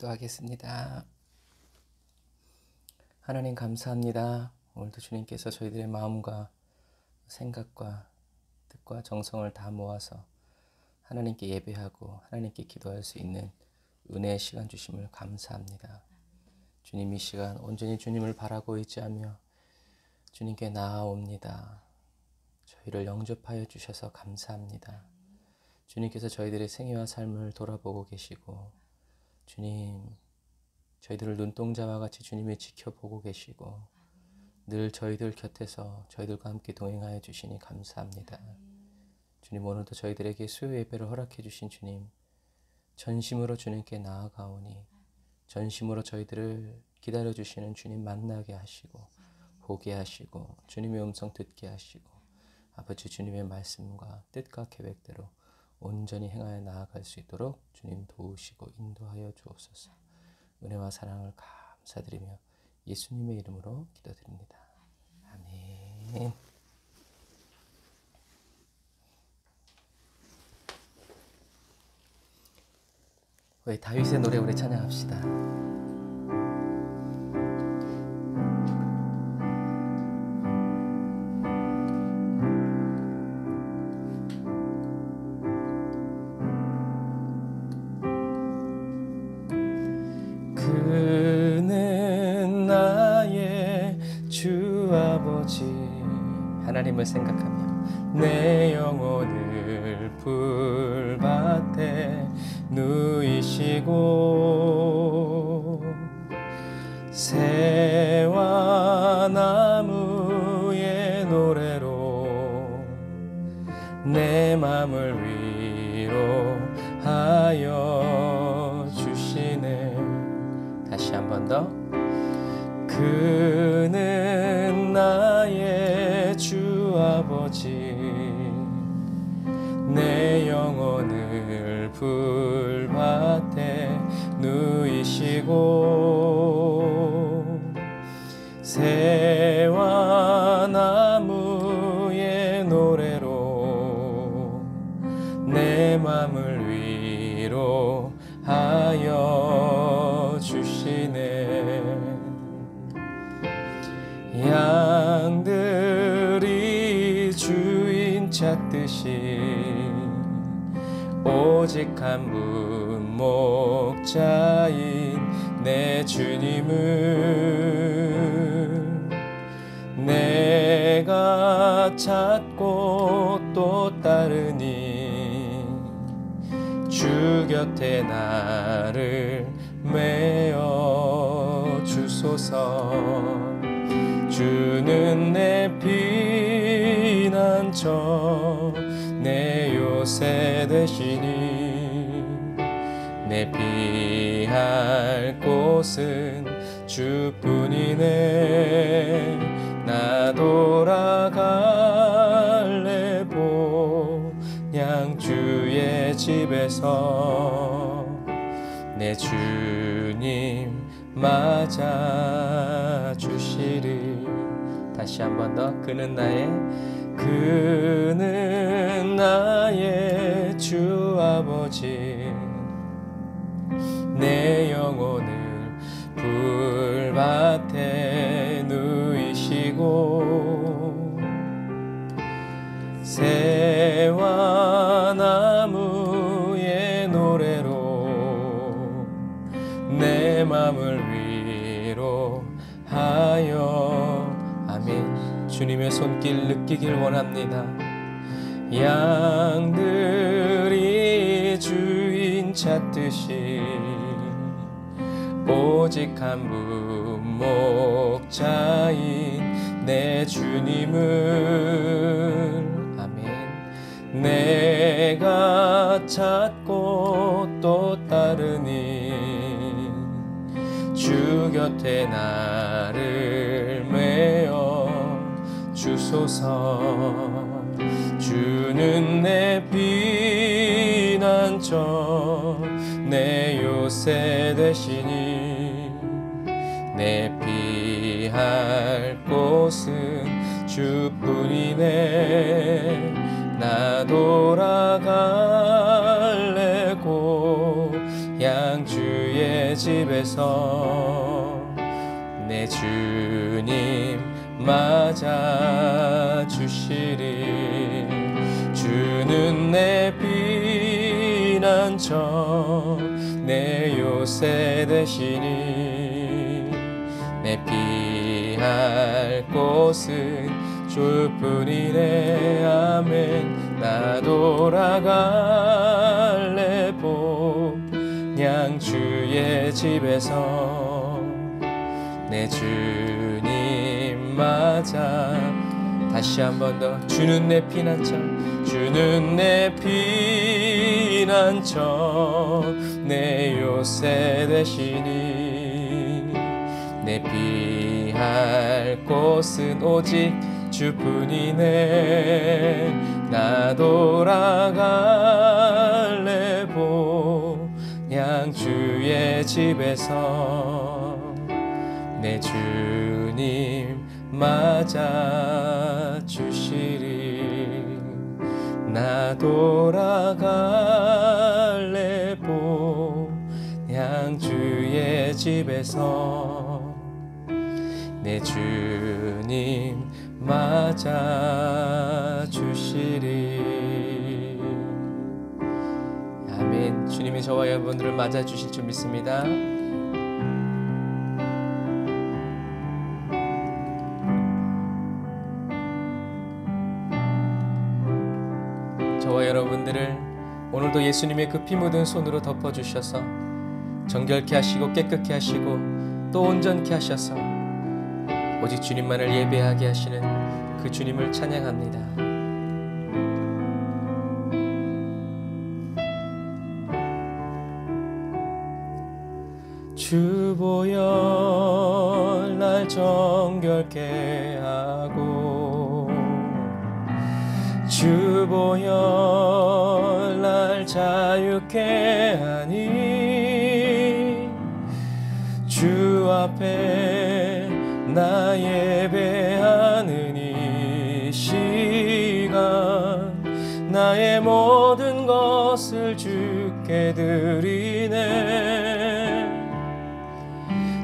기도하겠습니다. 하나님 감사합니다. 오늘도 주님께서 저희들의 마음과 생각과 뜻과 정성을 다 모아서 하나님께 예배하고 하나님께 기도할 수 있는 은혜의 시간 주심을 감사합니다. 주님, 이 시간 온전히 주님을 바라고 의지하며 주님께 나아옵니다. 저희를 영접하여 주셔서 감사합니다. 주님께서 저희들의 생애와 삶을 돌아보고 계시고 주님, 저희들을 눈동자와 같이 주님이 지켜보고 계시고 늘 저희들 곁에서 저희들과 함께 동행하여 주시니 감사합니다. 주님, 오늘도 저희들에게 수요 예배를 허락해 주신 주님, 전심으로 주님께 나아가오니 전심으로 저희들을 기다려 주시는 주님 만나게 하시고 보게 하시고 주님의 음성 듣게 하시고 아버지 주님의 말씀과 뜻과 계획대로 온전히 행하여 나아갈 수 있도록 주님 도우시고 인도하여 주옵소서. 은혜와 사랑을 감사드리며 예수님의 이름으로 기도드립니다. 아멘. 우리 다윗의 노래 우리 찬양합시다. 그는 나의 주 아버지, 하나님을 생각하며 내 영혼을 풀밭에 누이시고 새와 나무의 노래로 내 맘을 위로하여 주시네. 다시 한 번 더. 그는 나의 주 아버지, 내 영혼을 풀밭에 누이시고 새와 나무의 노래로 내 맘을 위로하여 주시네. 양들이 주인 찾듯이 오직 한 분 목자인 내 주님을 내가 찾고 또 따르니 주 곁에 나를 메어 주소서. 주는 내 피난처 내 요새 되시니 내 피할 곳은 주뿐이네. 나 돌아갈래 보냥 주의 집에서 내 주님 맞아 주시리. 다시 한 번 더. 그는 나의 주 아버지, 내 영혼을 풀밭에 누이시고 새와 나무의 노래로 내 맘을 위로하여. 아멘. 주님의 손길 느끼길 원합니다. 양들이 주인 찾듯이 오직 한 분 목자인 내 주님을 아멘 내가 찾고 또 따르니 주 곁에 나를 메어 주소서. 주는 내 피난처 내 요새 되시니 내 피할 곳은 주뿐이네. 나 돌아갈래 고향 주의 주의 집에서 내 주님 맞아 주시리. 주는 내 피난처 내 요새 되시니 내 피할 곳은 주뿐이네. 아멘. 나 돌아갈래 그냥 주의 집에서 내 주님 맞아. 다시 한 번 더. 주는 내 피난처 주는 내 피난처 내 요새 되시니 내 피할 곳은 오직 주뿐이네. 나 돌아갈래 그냥 주의 집에서 내 주님 맞아 주시리. 나 돌아갈래 그냥 주의 집에서 내 주님 맞아 주시리. 아멘. 주님이 저와 여러분들을 맞아 주실 줄 믿습니다. 저와 여러분들을 오늘도 예수님의 그 피 묻은 손으로 덮어주셔서 정결케 하시고 깨끗게 하시고 또 온전케 하셔서 오직 주님만을 예배하게 하시는 그 주님을 찬양합니다. 주 보혈 날 정결케 하고 주 보혈 날 자유케 하니 주 앞에 나 예배하는 이 시간 나의 모든 것을 주께 드리네.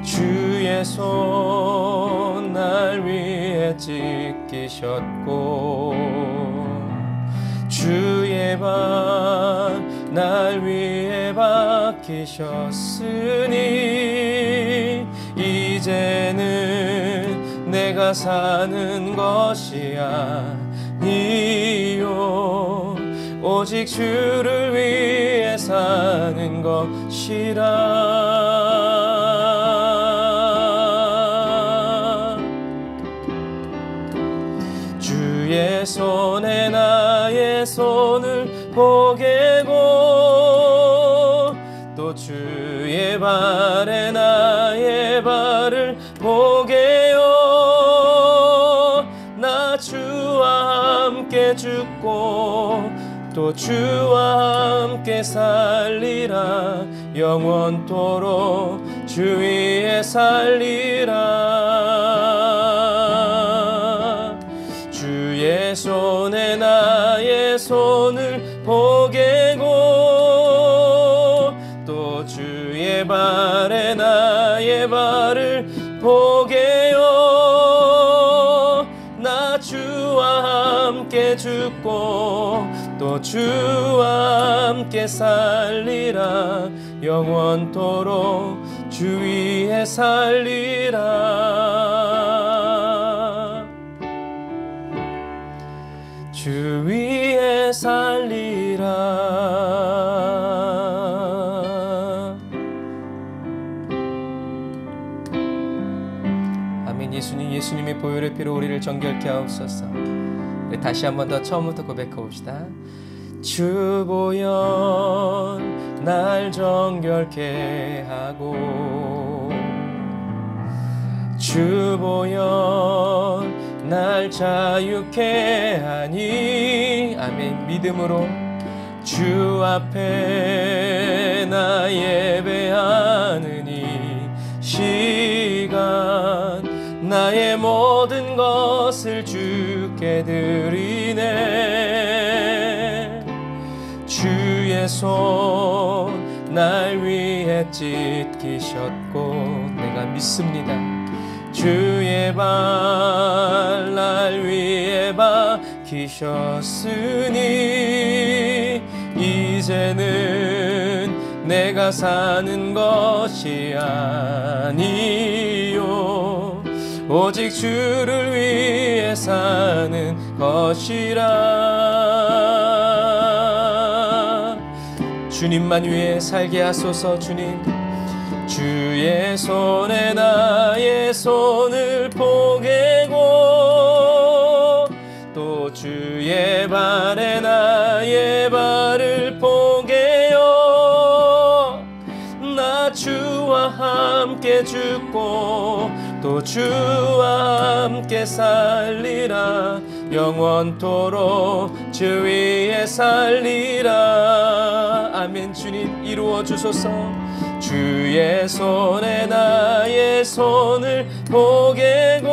주의 손 날 위해 찢기셨고 주의 발 날 위해 박히셨으니 이제는 내가 사는 것이 아니요 오직 주를 위해 사는 것이라. 주의 손에 나의 손을 보게고 또 주의 발에 나의 발을 보게요. 나 주와 함께 죽고 또 주와 함께 살리라. 영원토록 주 위에 살리라. 주의 손에 나의 손을 보게고 또 주의 발에 나의 발을 보게요. 나 주와 함께 죽고 또 주와 함께 살리라. 영원토록 주 위에 살리라. 주 위에 살리라. 아멘. 예수님의 보혈의 피로 우리를 정결케 하옵소서. 우리 다시 한 번 더 처음부터 고백해 봅시다. 주 보혈 날 정결케 하고 주 보혈 날 자유케 하니 아멘. 믿음으로 주 앞에 나 예배하는 이 시간 나의 모든 것을 주께 드리네. 주의 손 날 위해 오래 찢기셨고 내가 믿습니다. 주의 발 날 위에 박히셨으니 이제는 내가 사는 것이 아니요 오직 주를 위해 사는 것이라. 주님만 위해 살게 하소서. 주님, 주의 손에 나의 손을 포개고 또 주의 발에 나의 발을 포개어 나 주와 함께 죽고 또 주와 함께 살리라. 영원토록 주 위에 살리라. 아멘. 주님 이루어 주소서. 주의 손에 나의 손을 포개고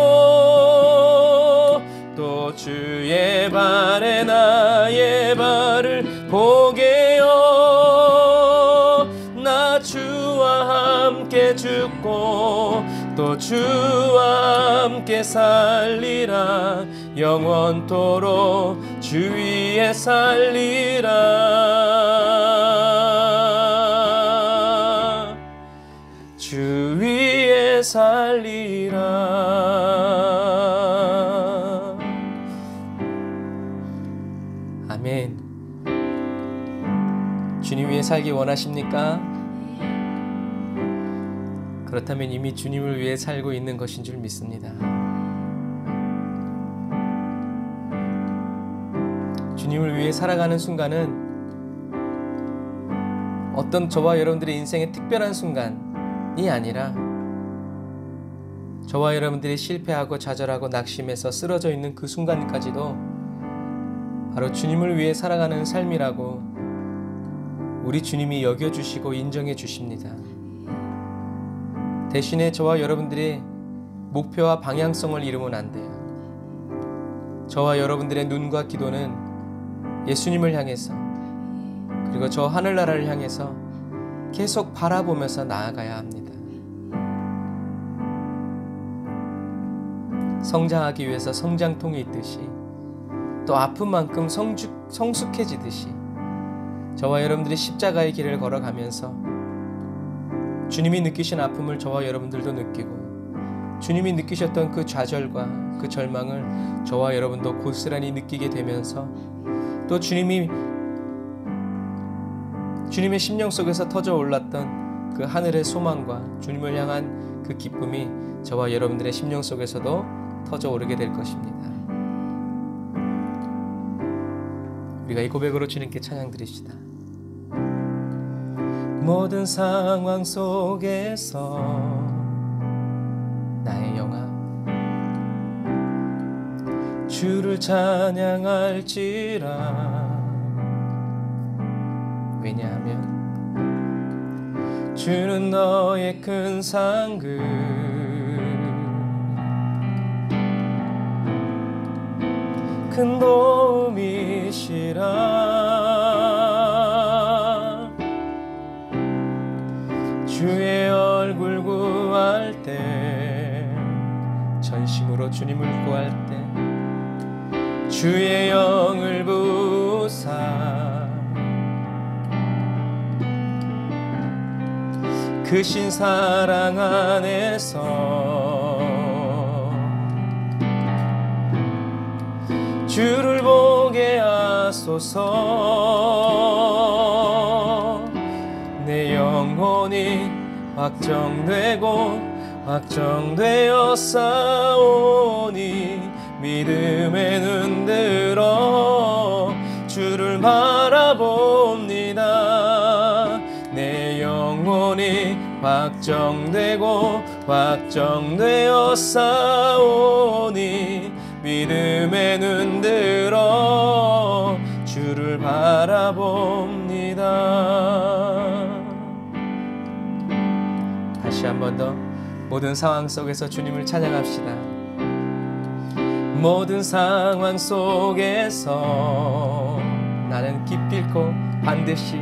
또 주의 발에 나의 발을 포개어 나 주와 함께 죽고 또 주와 함께 살리라. 영원토록 주 위에 살리라. 주 위에 살리라. 아멘. 주님 위해 살기 원하십니까? 그렇다면 이미 주님을 위해 살고 있는 것인 줄 믿습니다. 주님을 위해 살아가는 순간은 어떤 저와 여러분들의 인생의 특별한 순간이 아니라 저와 여러분들이 실패하고 좌절하고 낙심해서 쓰러져 있는 그 순간까지도 바로 주님을 위해 살아가는 삶이라고 우리 주님이 여겨주시고 인정해 주십니다. 대신에 저와 여러분들이 목표와 방향성을 잃으면 안 돼요. 저와 여러분들의 눈과 기도는 예수님을 향해서 그리고 저 하늘나라를 향해서 계속 바라보면서 나아가야 합니다. 성장하기 위해서 성장통이 있듯이 또 아픈 만큼 성숙해지듯이 저와 여러분들이 십자가의 길을 걸어가면서 주님이 느끼신 아픔을 저와 여러분들도 느끼고 주님이 느끼셨던 그 좌절과 그 절망을 저와 여러분도 고스란히 느끼게 되면서 또 주님의 심령 속에서 터져 올랐던 그 하늘의 소망과 주님을 향한 그 기쁨이 저와 여러분들의 심령 속에서도 터져 오르게 될 것입니다. 우리가 이 고백으로 주님께 찬양 드립시다. 모든 상황 속에서 나의 영혼 주를 찬양할지라. 왜냐하면 주는 너의 큰 상급 큰 도움이시라. 주의 얼굴 구할 때 전심으로 주님을 구할 때 주의 영을 부사 크신 사랑 안에서 주를 보게 하소서. 내 영혼이 확정되고 확정되어 싸우니 믿음의 눈 들어 주를 바라봅니다. 내 영혼이 확정되고 확정되어 싸우니 믿음의 눈 들어 주를 바라봅니다. 다시 한 번 더 모든 상황 속에서 주님을 찬양합시다. 모든 상황 속에서 나는 기필코 반드시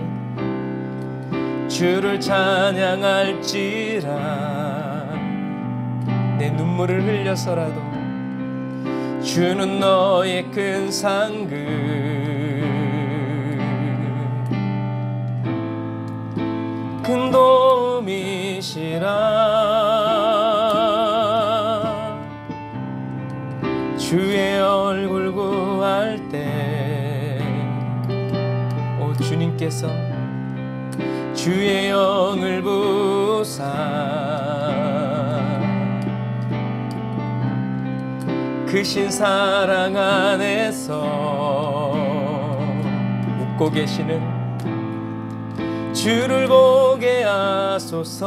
주를 찬양할지라. 내 눈물을 흘려서라도 주는 너의 큰 상급, 큰 도움이시라. 주의 얼굴 구할 때, 오 주님께서 주의 영을 부사 크신 사랑 안에서 웃고 계시는 주를 보게 하소서.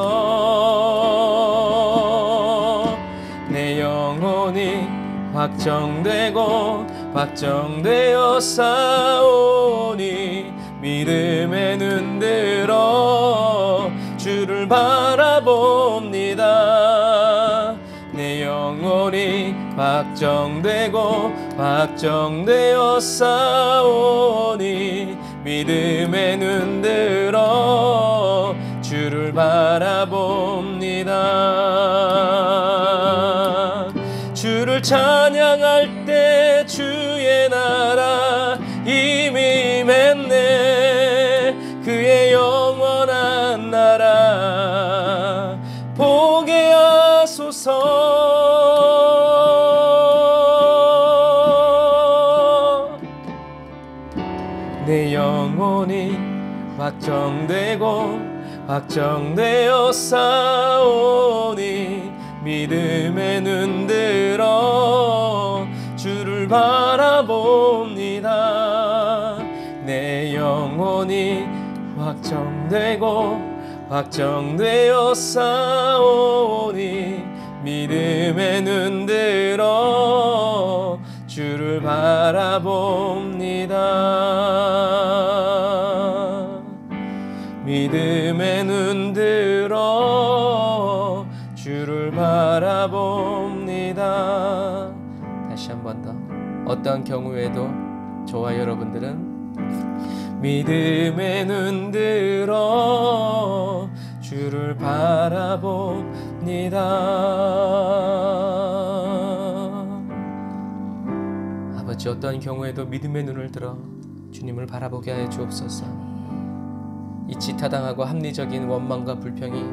내 영혼이 확정되고 확정되어 싸우니 믿음의 눈 들어 주를 바라봅니다. 내 영혼이 확정되고 확정되어 싸우니 믿음의 눈 들어 주를 바라봅니다. 주를 찬양할 때 주의 나라 이미 맺네. 그의 영원한 나라 보게 하소서. 내 영혼이 확정되고 확정되어 싸우니 믿음의 눈 들어 주를 바라봅니다. 내 영혼이 확정되고 확정되어 싸우니 믿음의 눈 들어 주를 바라봅니다. 믿음의 눈 들어 주를 바라봅니다. 다시 한 번 더. 어떠한 경우에도 저와 여러분들은 믿음의 눈 들어 주를 바라봅니다. 아버지, 어떠한 경우에도 믿음의 눈을 들어 주님을 바라보게 하여 주옵소서. 이 지타당하고 합리적인 원망과 불평이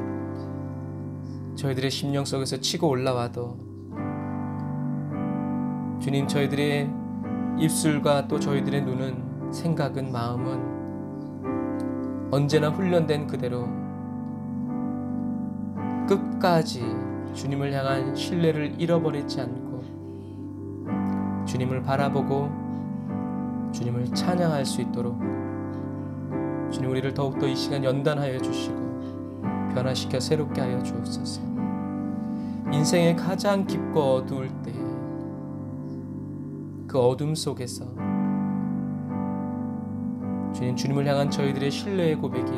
저희들의 심령 속에서 치고 올라와도 주님, 저희들의 입술과 또 저희들의 눈은, 생각은, 마음은 언제나 훈련된 그대로 끝까지 주님을 향한 신뢰를 잃어버리지 않고 주님을 바라보고 주님을 찬양할 수 있도록 주님, 우리를 더욱더 이 시간 연단하여 주시고 변화시켜 새롭게 하여 주옵소서. 인생의 가장 깊고 어두울 때 그 어둠 속에서 주님, 주님을 향한 저희들의 신뢰의 고백이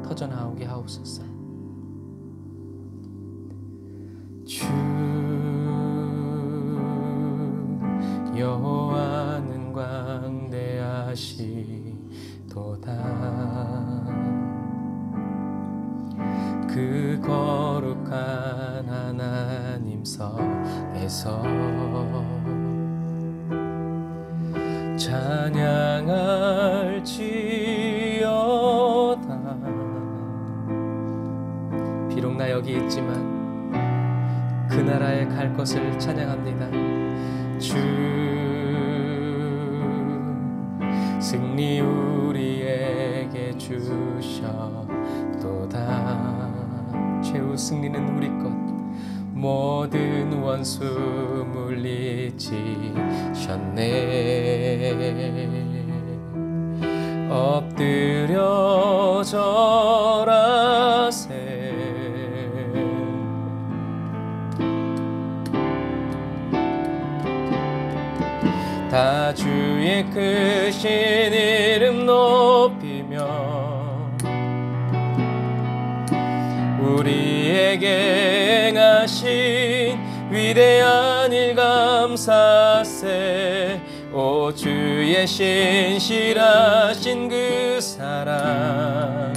터져나오게 하옵소서. 주 여호와는 광대하시도다. 그 거룩한 하나님 성에서 찬양할지어다. 비록 나 여기 있지만 그 나라에 갈 것을 찬양합니다. 주 승리 우리에게 주셨도다. 최후 승리는 우리 것. 모든 원수 물리치셨네. 엎드려 절하세. 다 주의 크신 이름 높이며 우리에게 행하신 위대한 일 감사세. 오 주의 신실하신 그 사랑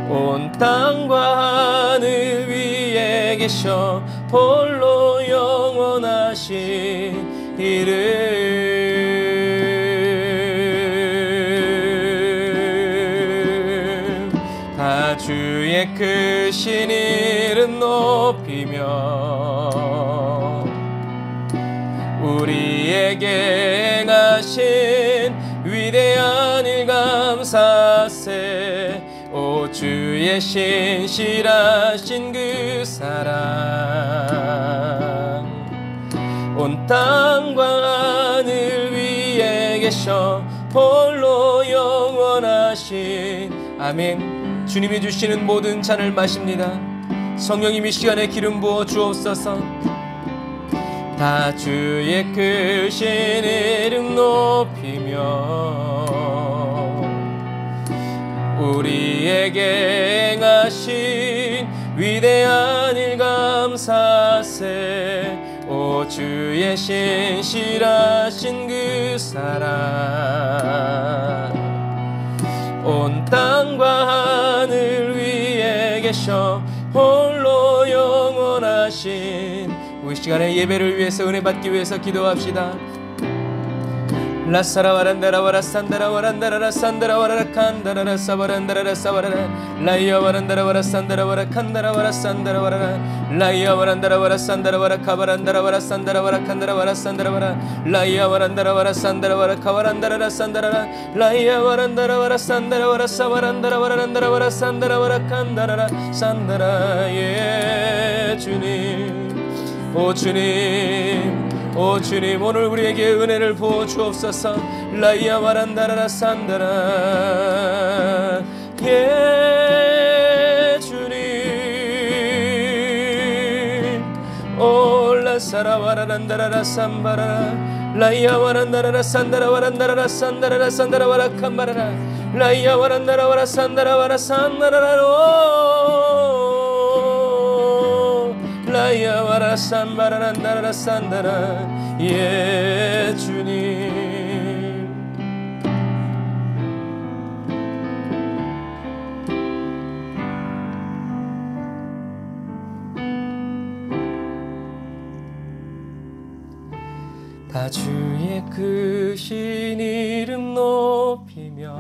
온 땅과 하늘 위에 계셔 홀로 영원하신 이름 다 주의 크신 이름 높이며 우리에게 행하신 위대한 일 감사세 오 주의 신실하신 그 사랑 온 땅과 하늘 위에 계셔 홀로 영원하신 아멘. 주님이 주시는 모든 잔을 마십니다. 성령님 이 시간에 기름 부어 주옵소서. 다 주의 크신 이름 높이며 우리에게 행하신 위대한 일 감사세 오 주의 신실하신 그 사랑 온 땅과 하늘 위에 계셔 홀로 영원하신 우리 시간에 예배를 위해서 은혜 받기 위해서 기도합시다. 라사라와란다라와라 산다라와란다라라 산다라와라라 칸다라라 사바란다라라 사바라라 라이아와란다라와라 산다라와라 칸다라와라 산다라와라라 라이아와란다라와라 산다라와라 카바란다라와라 산다라와라 칸다라와라 산다라와라 라이아와란다라와라 산다라와라 카와란다라라 산다라라 라이아와란다라와라 산다라와라 사바란다라와란다라와라 산다라와라 칸다라라 산다라 예 주님 오 주님 오 주님 오늘 우리에게 은혜를 부어 주옵소서. 라이아 와란다라라 산다라 예 주님 올라사라 와라란다라라 삼바라라 라이아 와란다라라 산다라 와란다라라 산다라라 산다라 와라 캄바라라 라이아 와란다라 와라 산다라 와라 산다라라 라이아 와라 산바라란다라 산다라 예 주님 다 주의 크신 이름 높이며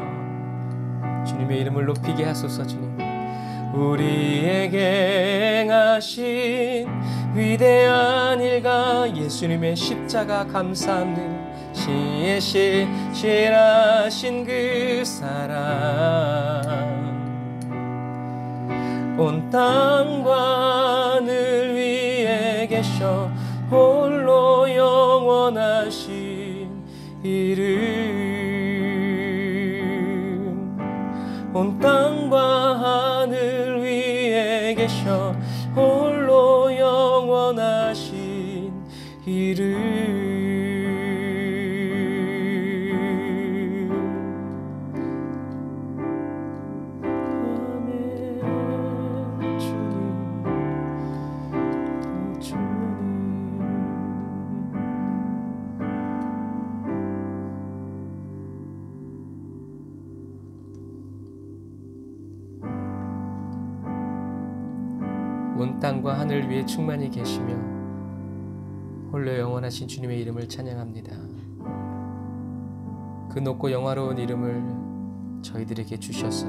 주님의 이름을 높이게 하소서. 주님 우리에게 행하신 위대한 일과 예수님의 십자가 감사합니다. 시에 신실하신 그 사랑 온 땅과 하늘 위에 계셔 홀로 영원하신 이름 온 땅과 하늘 위에 계셔 홀로 영원하신 이름 아멘 주님 또 주님 온 땅과 하늘 위에 충만히 계시며 홀로 영원하신 주님의 이름을 찬양합니다. 그 높고 영화로운 이름을 저희들에게 주셔서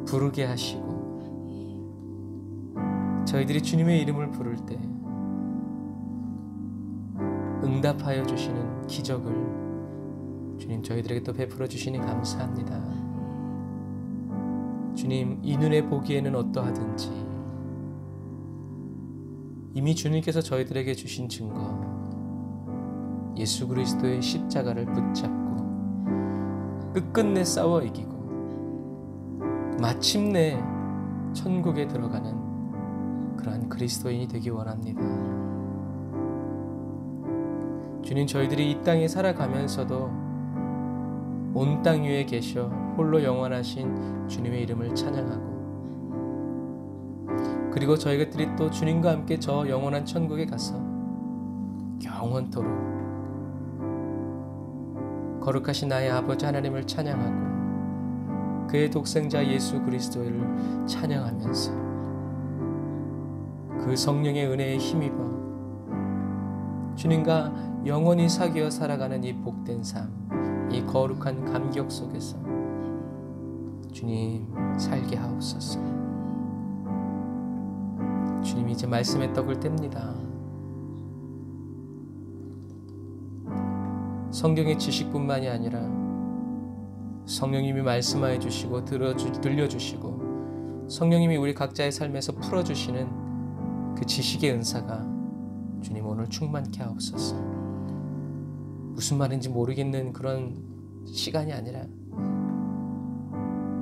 부르게 하시고 저희들이 주님의 이름을 부를 때 응답하여 주시는 기적을 주님 저희들에게 또 베풀어 주시니 감사합니다. 주님 이 눈에 보기에는 어떠하든지 이미 주님께서 저희들에게 주신 증거 예수 그리스도의 십자가를 붙잡고 끝끝내 싸워 이기고 마침내 천국에 들어가는 그러한 그리스도인이 되기 원합니다. 주님 저희들이 이 땅에 살아가면서도 온 땅 위에 계셔 홀로 영원하신 주님의 이름을 찬양하고 그리고 저희들이 또 주님과 함께 저 영원한 천국에 가서 영원토록 거룩하신 나의 아버지 하나님을 찬양하고 그의 독생자 예수 그리스도를 찬양하면서 그 성령의 은혜에 힘입어 주님과 영원히 사귀어 살아가는 이 복된 삶, 이 거룩한 감격 속에서 주님 살게 하옵소서. 주님 이제 말씀의 떡을 뗍니다. 성경의 지식뿐만이 아니라 성령님이 말씀하여 주시고 들려주시고 성령님이 우리 각자의 삶에서 풀어주시는 그 지식의 은사가 주님 오늘 충만케 하옵소서. 무슨 말인지 모르겠는 그런 시간이 아니라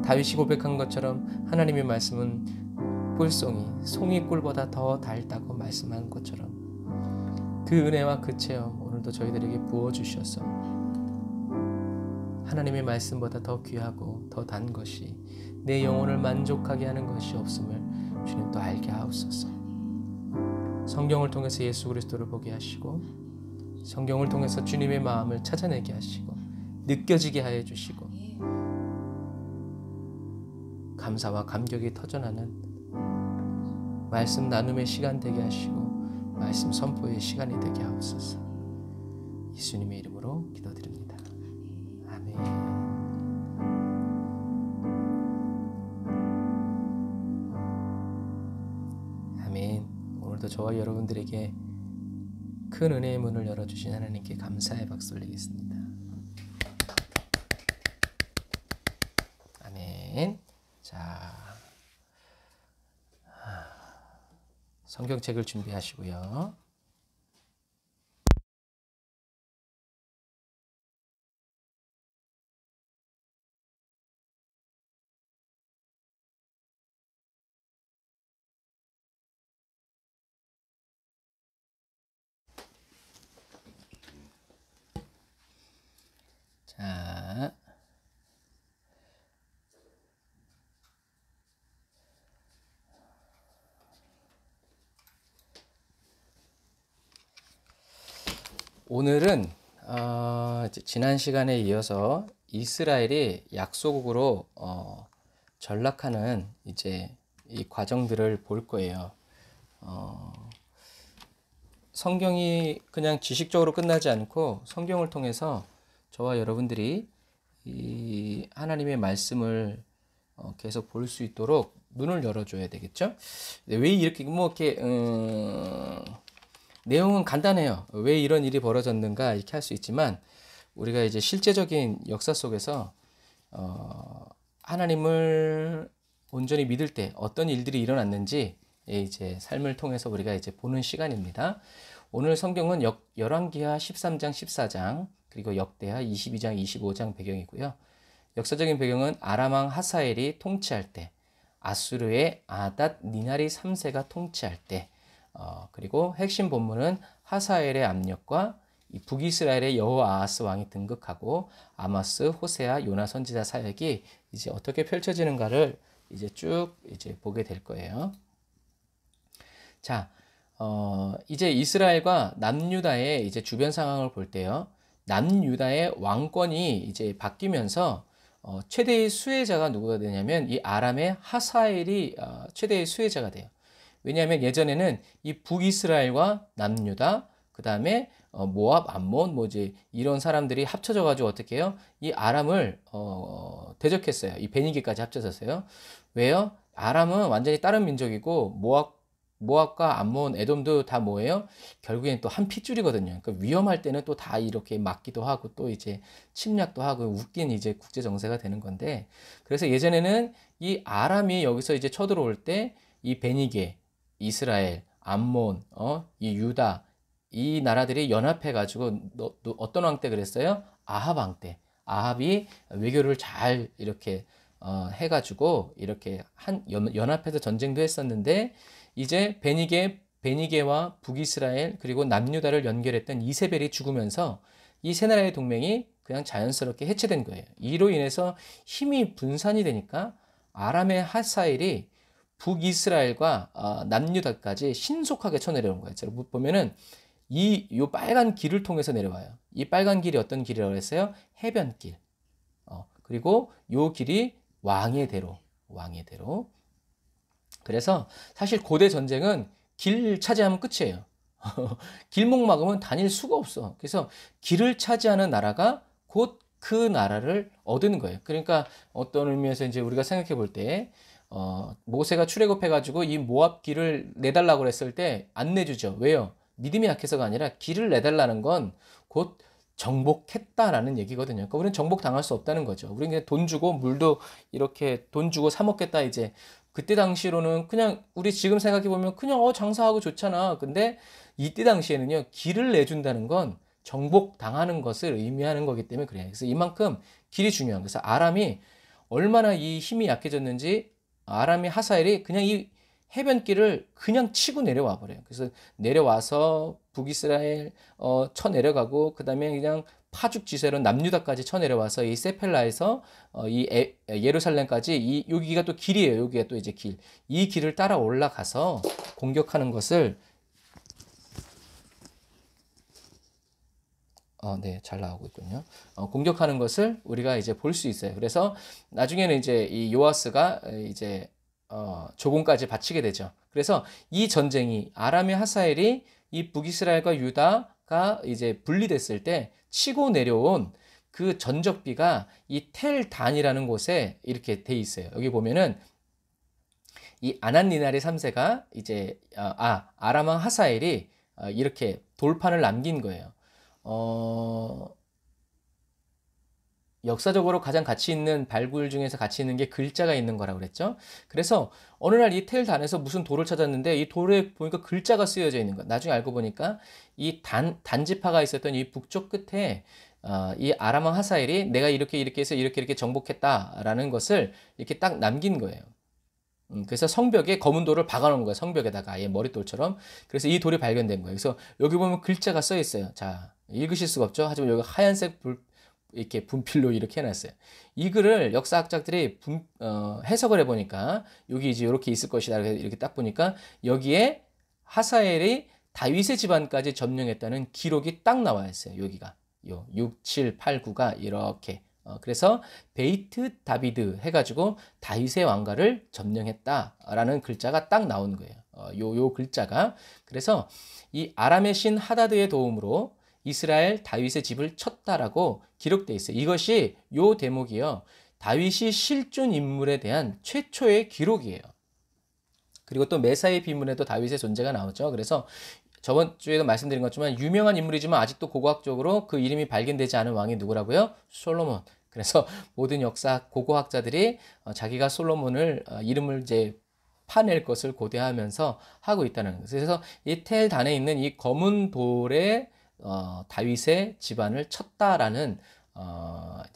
다윗이 고백한 것처럼 하나님의 말씀은 꿀송이, 송이 꿀보다 더 달다고 말씀한 것처럼 그 은혜와 그 체험 오늘도 저희들에게 부어주셔서 하나님의 말씀보다 더 귀하고 더 단 것이 내 영혼을 만족하게 하는 것이 없음을 주님 또 알게 하옵소서. 성경을 통해서 예수 그리스도를 보게 하시고 성경을 통해서 주님의 마음을 찾아내게 하시고 느껴지게 하여 주시고 감사와 감격이 터져나는 말씀 나눔의 시간 되게 하시고 말씀 선포의 시간이 되게 하옵소서. 예수님의 이름으로 기도드립니다. 아멘. 아멘. 오늘도 저와 여러분들에게 큰 은혜의 문을 열어주신 하나님께 감사의 박수 올리겠습니다. 아멘. 자, 성경책을 준비하시고요. 자, 오늘은 이제 지난 시간에 이어서 이스라엘이 약소국으로 전락하는 이제 이 과정들을 볼 거예요. 성경이 그냥 지식적으로 끝나지 않고 성경을 통해서 저와 여러분들이 이 하나님의 말씀을 계속 볼 수 있도록 눈을 열어줘야 되겠죠? 왜 이렇게 이렇게 내용은 간단해요. 왜 이런 일이 벌어졌는가 이렇게 할 수 있지만 우리가 이제 실제적인 역사 속에서 하나님을 온전히 믿을 때 어떤 일들이 일어났는지 이제 삶을 통해서 우리가 이제 보는 시간입니다. 오늘 성경은 열왕기하 13장 14장 그리고 역대하 22장 25장 배경이고요. 역사적인 배경은 아람왕 하사엘이 통치할 때, 아수르의 아닷 니나리 3세가 통치할 때, 그리고 핵심 본문은 하사엘의 압력과 이 북이스라엘의 여호아하스 왕이 등극하고 아마스, 호세아, 요나 선지자 사역이 이제 어떻게 펼쳐지는가를 이제 쭉 이제 보게 될 거예요. 자, 이제 이스라엘과 남유다의 이제 주변 상황을 볼 때요. 남유다의 왕권이 이제 바뀌면서 최대의 수혜자가 누구가 되냐면 이 아람의 하사엘이 최대의 수혜자가 돼요. 왜냐하면 예전에는 이 북이스라엘과 남유다, 그 다음에 모압, 암몬, 이제 이런 사람들이 합쳐져 가지고 어떻게 해요? 이 아람을 대적했어요. 이 베니게까지 합쳐졌어요. 왜요? 아람은 완전히 다른 민족이고 모압과 암몬, 에돔도 다 뭐예요? 결국엔 또 한 핏줄이거든요. 그러니까 위험할 때는 또 다 이렇게 막기도 하고 또 이제 침략도 하고 웃긴 이제 국제 정세가 되는 건데, 그래서 예전에는 이 아람이 여기서 이제 쳐들어올 때 이 베니게, 이스라엘, 암몬, 이 유다 이 나라들이 연합해 가지고 어떤 왕 때 그랬어요? 아합 왕 때. 아합이 외교를 잘 이렇게 해가지고 이렇게 연합해서 전쟁도 했었는데, 이제 베니게와 북이스라엘 그리고 남유다를 연결했던 이세벨이 죽으면서 이 세 나라의 동맹이 그냥 자연스럽게 해체된 거예요. 이로 인해서 힘이 분산이 되니까 아람의 하사엘이 북이스라엘과 남유다까지 신속하게 쳐내려온 거예요. 제가 보면은 요 빨간 길을 통해서 내려와요. 이 빨간 길이 어떤 길이라고 했어요? 해변길. 그리고 요 길이 왕의 대로, 왕의 대로. 그래서 사실 고대 전쟁은 길 차지하면 끝이에요. 길목 막으면 다닐 수가 없어. 그래서 길을 차지하는 나라가 곧 그 나라를 얻은 거예요. 그러니까 어떤 의미에서 이제 우리가 생각해 볼 때, 모세가 출애굽해가지고 이 모압 길을 내달라고 그랬을 때 안 내주죠. 왜요? 믿음이 약해서가 아니라 길을 내달라는 건 곧 정복했다라는 얘기거든요. 그러니까 우리는 정복 당할 수 없다는 거죠. 우리는 그냥 돈 주고 물도 이렇게 돈 주고 사 먹겠다 이제. 그때 당시로는 그냥 우리 지금 생각해 보면 그냥 장사하고 좋잖아. 근데 이때 당시에는요, 길을 내준다는 건 정복 당하는 것을 의미하는 거기 때문에 그래요. 그래서 이만큼 길이 중요한. 그래서 아람이 얼마나 이 힘이 약해졌는지 아람이 하사엘이 그냥 이 해변길을 그냥 치고 내려와 버려요. 그래서 내려와서 북이스라엘 쳐 내려가고 그다음에 그냥 파죽 지세로 남유다까지 쳐 내려와서 이 세펠라에서 예루살렘까지 이 여기가 또 길이에요. 여기가 또 이제 길. 이 길을 따라 올라가서 공격하는 것을 네, 잘 나오고 있군요. 공격하는 것을 우리가 이제 볼 수 있어요. 그래서 나중에는 이제 이 요아스가 이제 조공까지 바치게 되죠. 그래서 이 전쟁이 아람의 하사엘이 이 북이스라엘과 유다가 이제 분리됐을 때 치고 내려온 그 전적비가 이 텔단이라는 곳에 이렇게 돼 있어요. 여기 보면은 이 아난니날의 3세가 이제 아람 왕 하사엘이 이렇게 돌판을 남긴 거예요. 역사적으로 가장 가치 있는 발굴 중에서 가치 있는 게 글자가 있는 거라고 그랬죠. 그래서 어느 날 이 텔단에서 무슨 돌을 찾았는데 이 돌에 보니까 글자가 쓰여져 있는 거. 나중에 알고 보니까 이 단지파가 있었던 이 북쪽 끝에 이 아람 왕 하사엘이 내가 이렇게 해서 이렇게 정복했다라는 것을 이렇게 딱 남긴 거예요. 그래서 성벽에 검은 돌을 박아놓은 거예요. 성벽에다가 아예 머릿돌처럼. 그래서 이 돌이 발견된 거예요. 그래서 여기 보면 글자가 써 있어요. 자, 읽으실 수가 없죠. 하지만 여기 하얀색 이렇게 분필로 이렇게 해놨어요. 이 글을 역사학자들이 해석을 해보니까 여기 이제 이렇게 있을 것이다. 이렇게 딱 보니까 여기에 하사엘이 다윗의 집안까지 점령했다는 기록이 딱 나와 있어요. 여기가 6, 7, 8, 9가 이렇게. 그래서 베이트 다비드 해가지고 다윗의 왕가를 점령했다라는 글자가 딱 나온 거예요. 요 글자가. 그래서 이 아람의 신 하다드의 도움으로 이스라엘 다윗의 집을 쳤다라고 기록되어 있어요. 이것이 요 대목이요. 다윗이 실존 인물에 대한 최초의 기록이에요. 그리고 또 메사의 비문에도 다윗의 존재가 나오죠. 그래서 저번 주에도 말씀드린 것처럼 유명한 인물이지만 아직도 고고학적으로 그 이름이 발견되지 않은 왕이 누구라고요? 솔로몬. 그래서 모든 역사 고고학자들이 자기가 솔로몬을 이름을 이제 파낼 것을 고대하면서 하고 있다는 거예요. 그래서 이 텔단에 있는 이 검은 돌에 다윗의 집안을 쳤다라는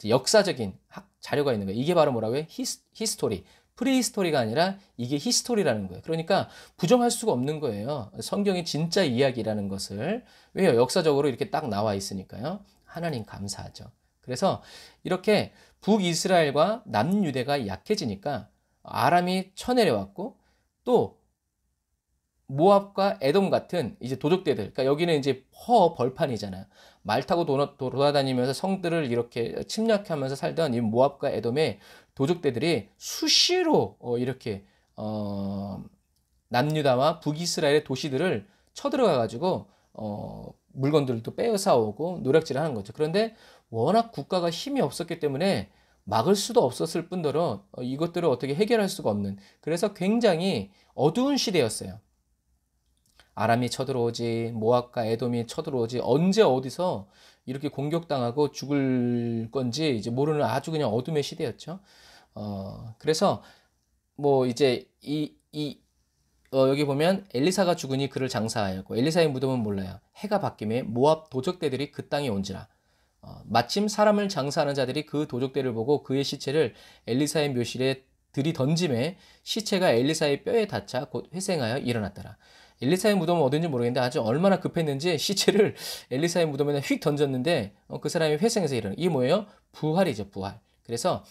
역사적인 자료가 있는 거예요. 이게 바로 뭐라고요? 히스토리. 프리히스토리가 아니라 이게 히스토리라는 거예요. 그러니까 부정할 수가 없는 거예요. 성경이 진짜 이야기라는 것을. 왜요? 역사적으로 이렇게 딱 나와 있으니까요. 하나님 감사하죠. 그래서 이렇게 북이스라엘과 남유대가 약해지니까 아람이 쳐내려왔고 또 모압과 에돔 같은 이제 도적대들, 그러니까 여기는 이제 벌판이잖아요. 말 타고 돌아다니면서 성들을 이렇게 침략하면서 살던 이 모압과 에돔의 도적대들이 수시로 이렇게 남유다와 북이스라엘의 도시들을 쳐들어가 가지고 물건들도 빼앗아 오고 노략질을 하는 거죠. 그런데 워낙 국가가 힘이 없었기 때문에 막을 수도 없었을 뿐더러 이것들을 어떻게 해결할 수가 없는, 그래서 굉장히 어두운 시대였어요. 아람이 쳐들어오지, 모압과 에돔이 쳐들어오지, 언제 어디서 이렇게 공격당하고 죽을 건지 이제 모르는 아주 그냥 어둠의 시대였죠. 그래서 뭐 이제 여기 보면 엘리사가 죽으니 그를 장사하였고, 엘리사의 무덤은 몰라요. 해가 바뀜에 모압 도적대들이 그 땅에 온지라. 마침 사람을 장사하는 자들이 그 도적대를 보고 그의 시체를 엘리사의 묘실에 들이던짐에 시체가 엘리사의 뼈에 닿자 곧 회생하여 일어났더라. 엘리사의 무덤은 어딘지 모르겠는데 아주 얼마나 급했는지 시체를 엘리사의 무덤에 휙 던졌는데 그 사람이 회생해서 일어나. 이게 뭐예요? 부활이죠, 부활. 그래서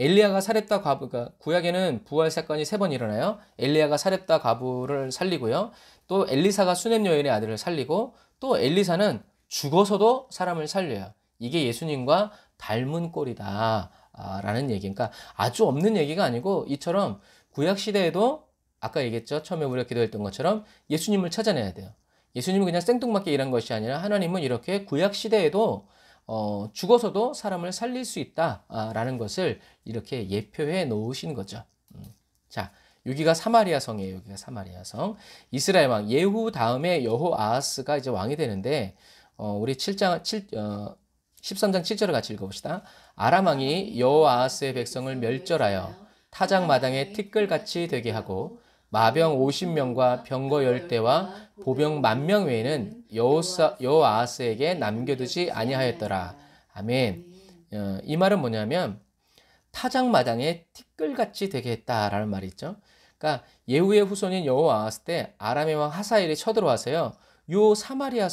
엘리야가 사렙다 과부가, 구약에는 부활 사건이 3번 일어나요. 엘리야가 사렙다 과부를 살리고요. 또 엘리사가 수넴 여인의 아들을 살리고, 또 엘리사는 죽어서도 사람을 살려요. 이게 예수님과 닮은 꼴이다 라는 얘기. 그러니까 아주 없는 얘기가 아니고 이처럼 구약 시대에도 아까 얘기했죠. 처음에 우리가 기도했던 것처럼 예수님을 찾아내야 돼요. 예수님은 그냥 생뚱맞게 일한 것이 아니라 하나님은 이렇게 구약 시대에도 죽어서도 사람을 살릴 수 있다라는 것을 이렇게 예표해 놓으신 거죠. 자, 여기가 사마리아 성이에요. 여기가 사마리아 성. 이스라엘 왕 예후 다음에 여호아하스가 이제 왕이 되는데 우리 13장 7절을 같이 읽어봅시다. 아람 왕이 여호아하스의 백성을 멸절하여 타작 마당에 티끌같이 되게 하고 마병 50명과 병거 10대와 보병 10,000명 외에는 여호아하스에게 남겨두지 아니하였더라. 아멘. 이 말은 뭐냐면 타작 마당에 티끌같이 되게 했다라는 말이 있죠. 그러니까 예후의 후손인 여호아하스 때 아람의 왕 하사엘이 쳐들어와서요. 요 사마리아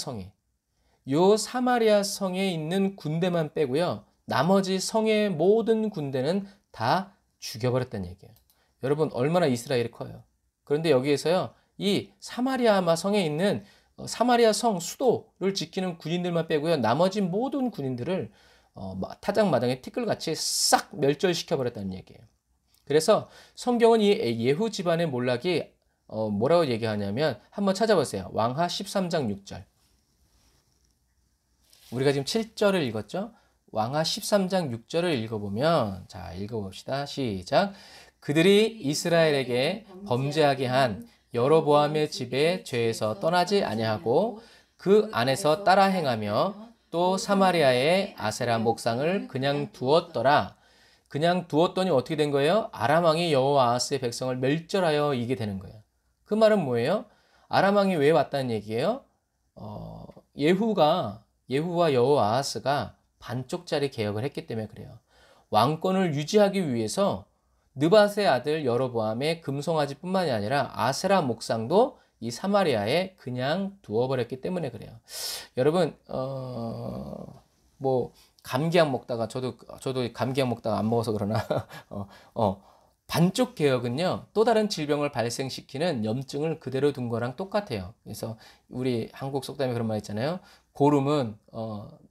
성에 있는 군대만 빼고요. 나머지 성의 모든 군대는 다 죽여버렸다는 얘기예요. 여러분 얼마나 이스라엘이 커요. 그런데 여기에서요. 이 사마리아 성에 있는 사마리아 성 수도를 지키는 군인들만 빼고요. 나머지 모든 군인들을 타작 마당에 티끌같이 싹 멸절시켜버렸다는 얘기예요. 그래서 성경은 이 예후 집안의 몰락이 뭐라고 얘기하냐면 한번 찾아보세요. 왕하 13장 6절. 우리가 지금 7절을 읽었죠? 왕하 13장 6절을 읽어보면 자 읽어봅시다. 시작. 그들이 이스라엘에게 범죄하게 한 여로보암의 집의 죄에서 떠나지 아니하고 그 안에서 따라 행하며 또 사마리아의 아세라 목상을 그냥 두었더라. 그냥 두었더니 어떻게 된 거예요? 아람 왕이 여호아하스의 백성을 멸절하여 이게 되는 거예요. 그 말은 뭐예요? 아람 왕이 왜 왔다는 얘기예요? 예후와 여호아하스가 반쪽짜리 개혁을 했기 때문에 그래요. 왕권을 유지하기 위해서 느밧의 아들 여로보암의 금송아지뿐만이 아니라 아세라 목상도 이 사마리아에 그냥 두어버렸기 때문에 그래요. 여러분 뭐 감기약 먹다가 저도 감기약 먹다가 안 먹어서 그러나 반쪽 개혁은요 또 다른 질병을 발생시키는 염증을 그대로 둔 거랑 똑같아요. 그래서 우리 한국 속담에 그런 말 있잖아요. 고름은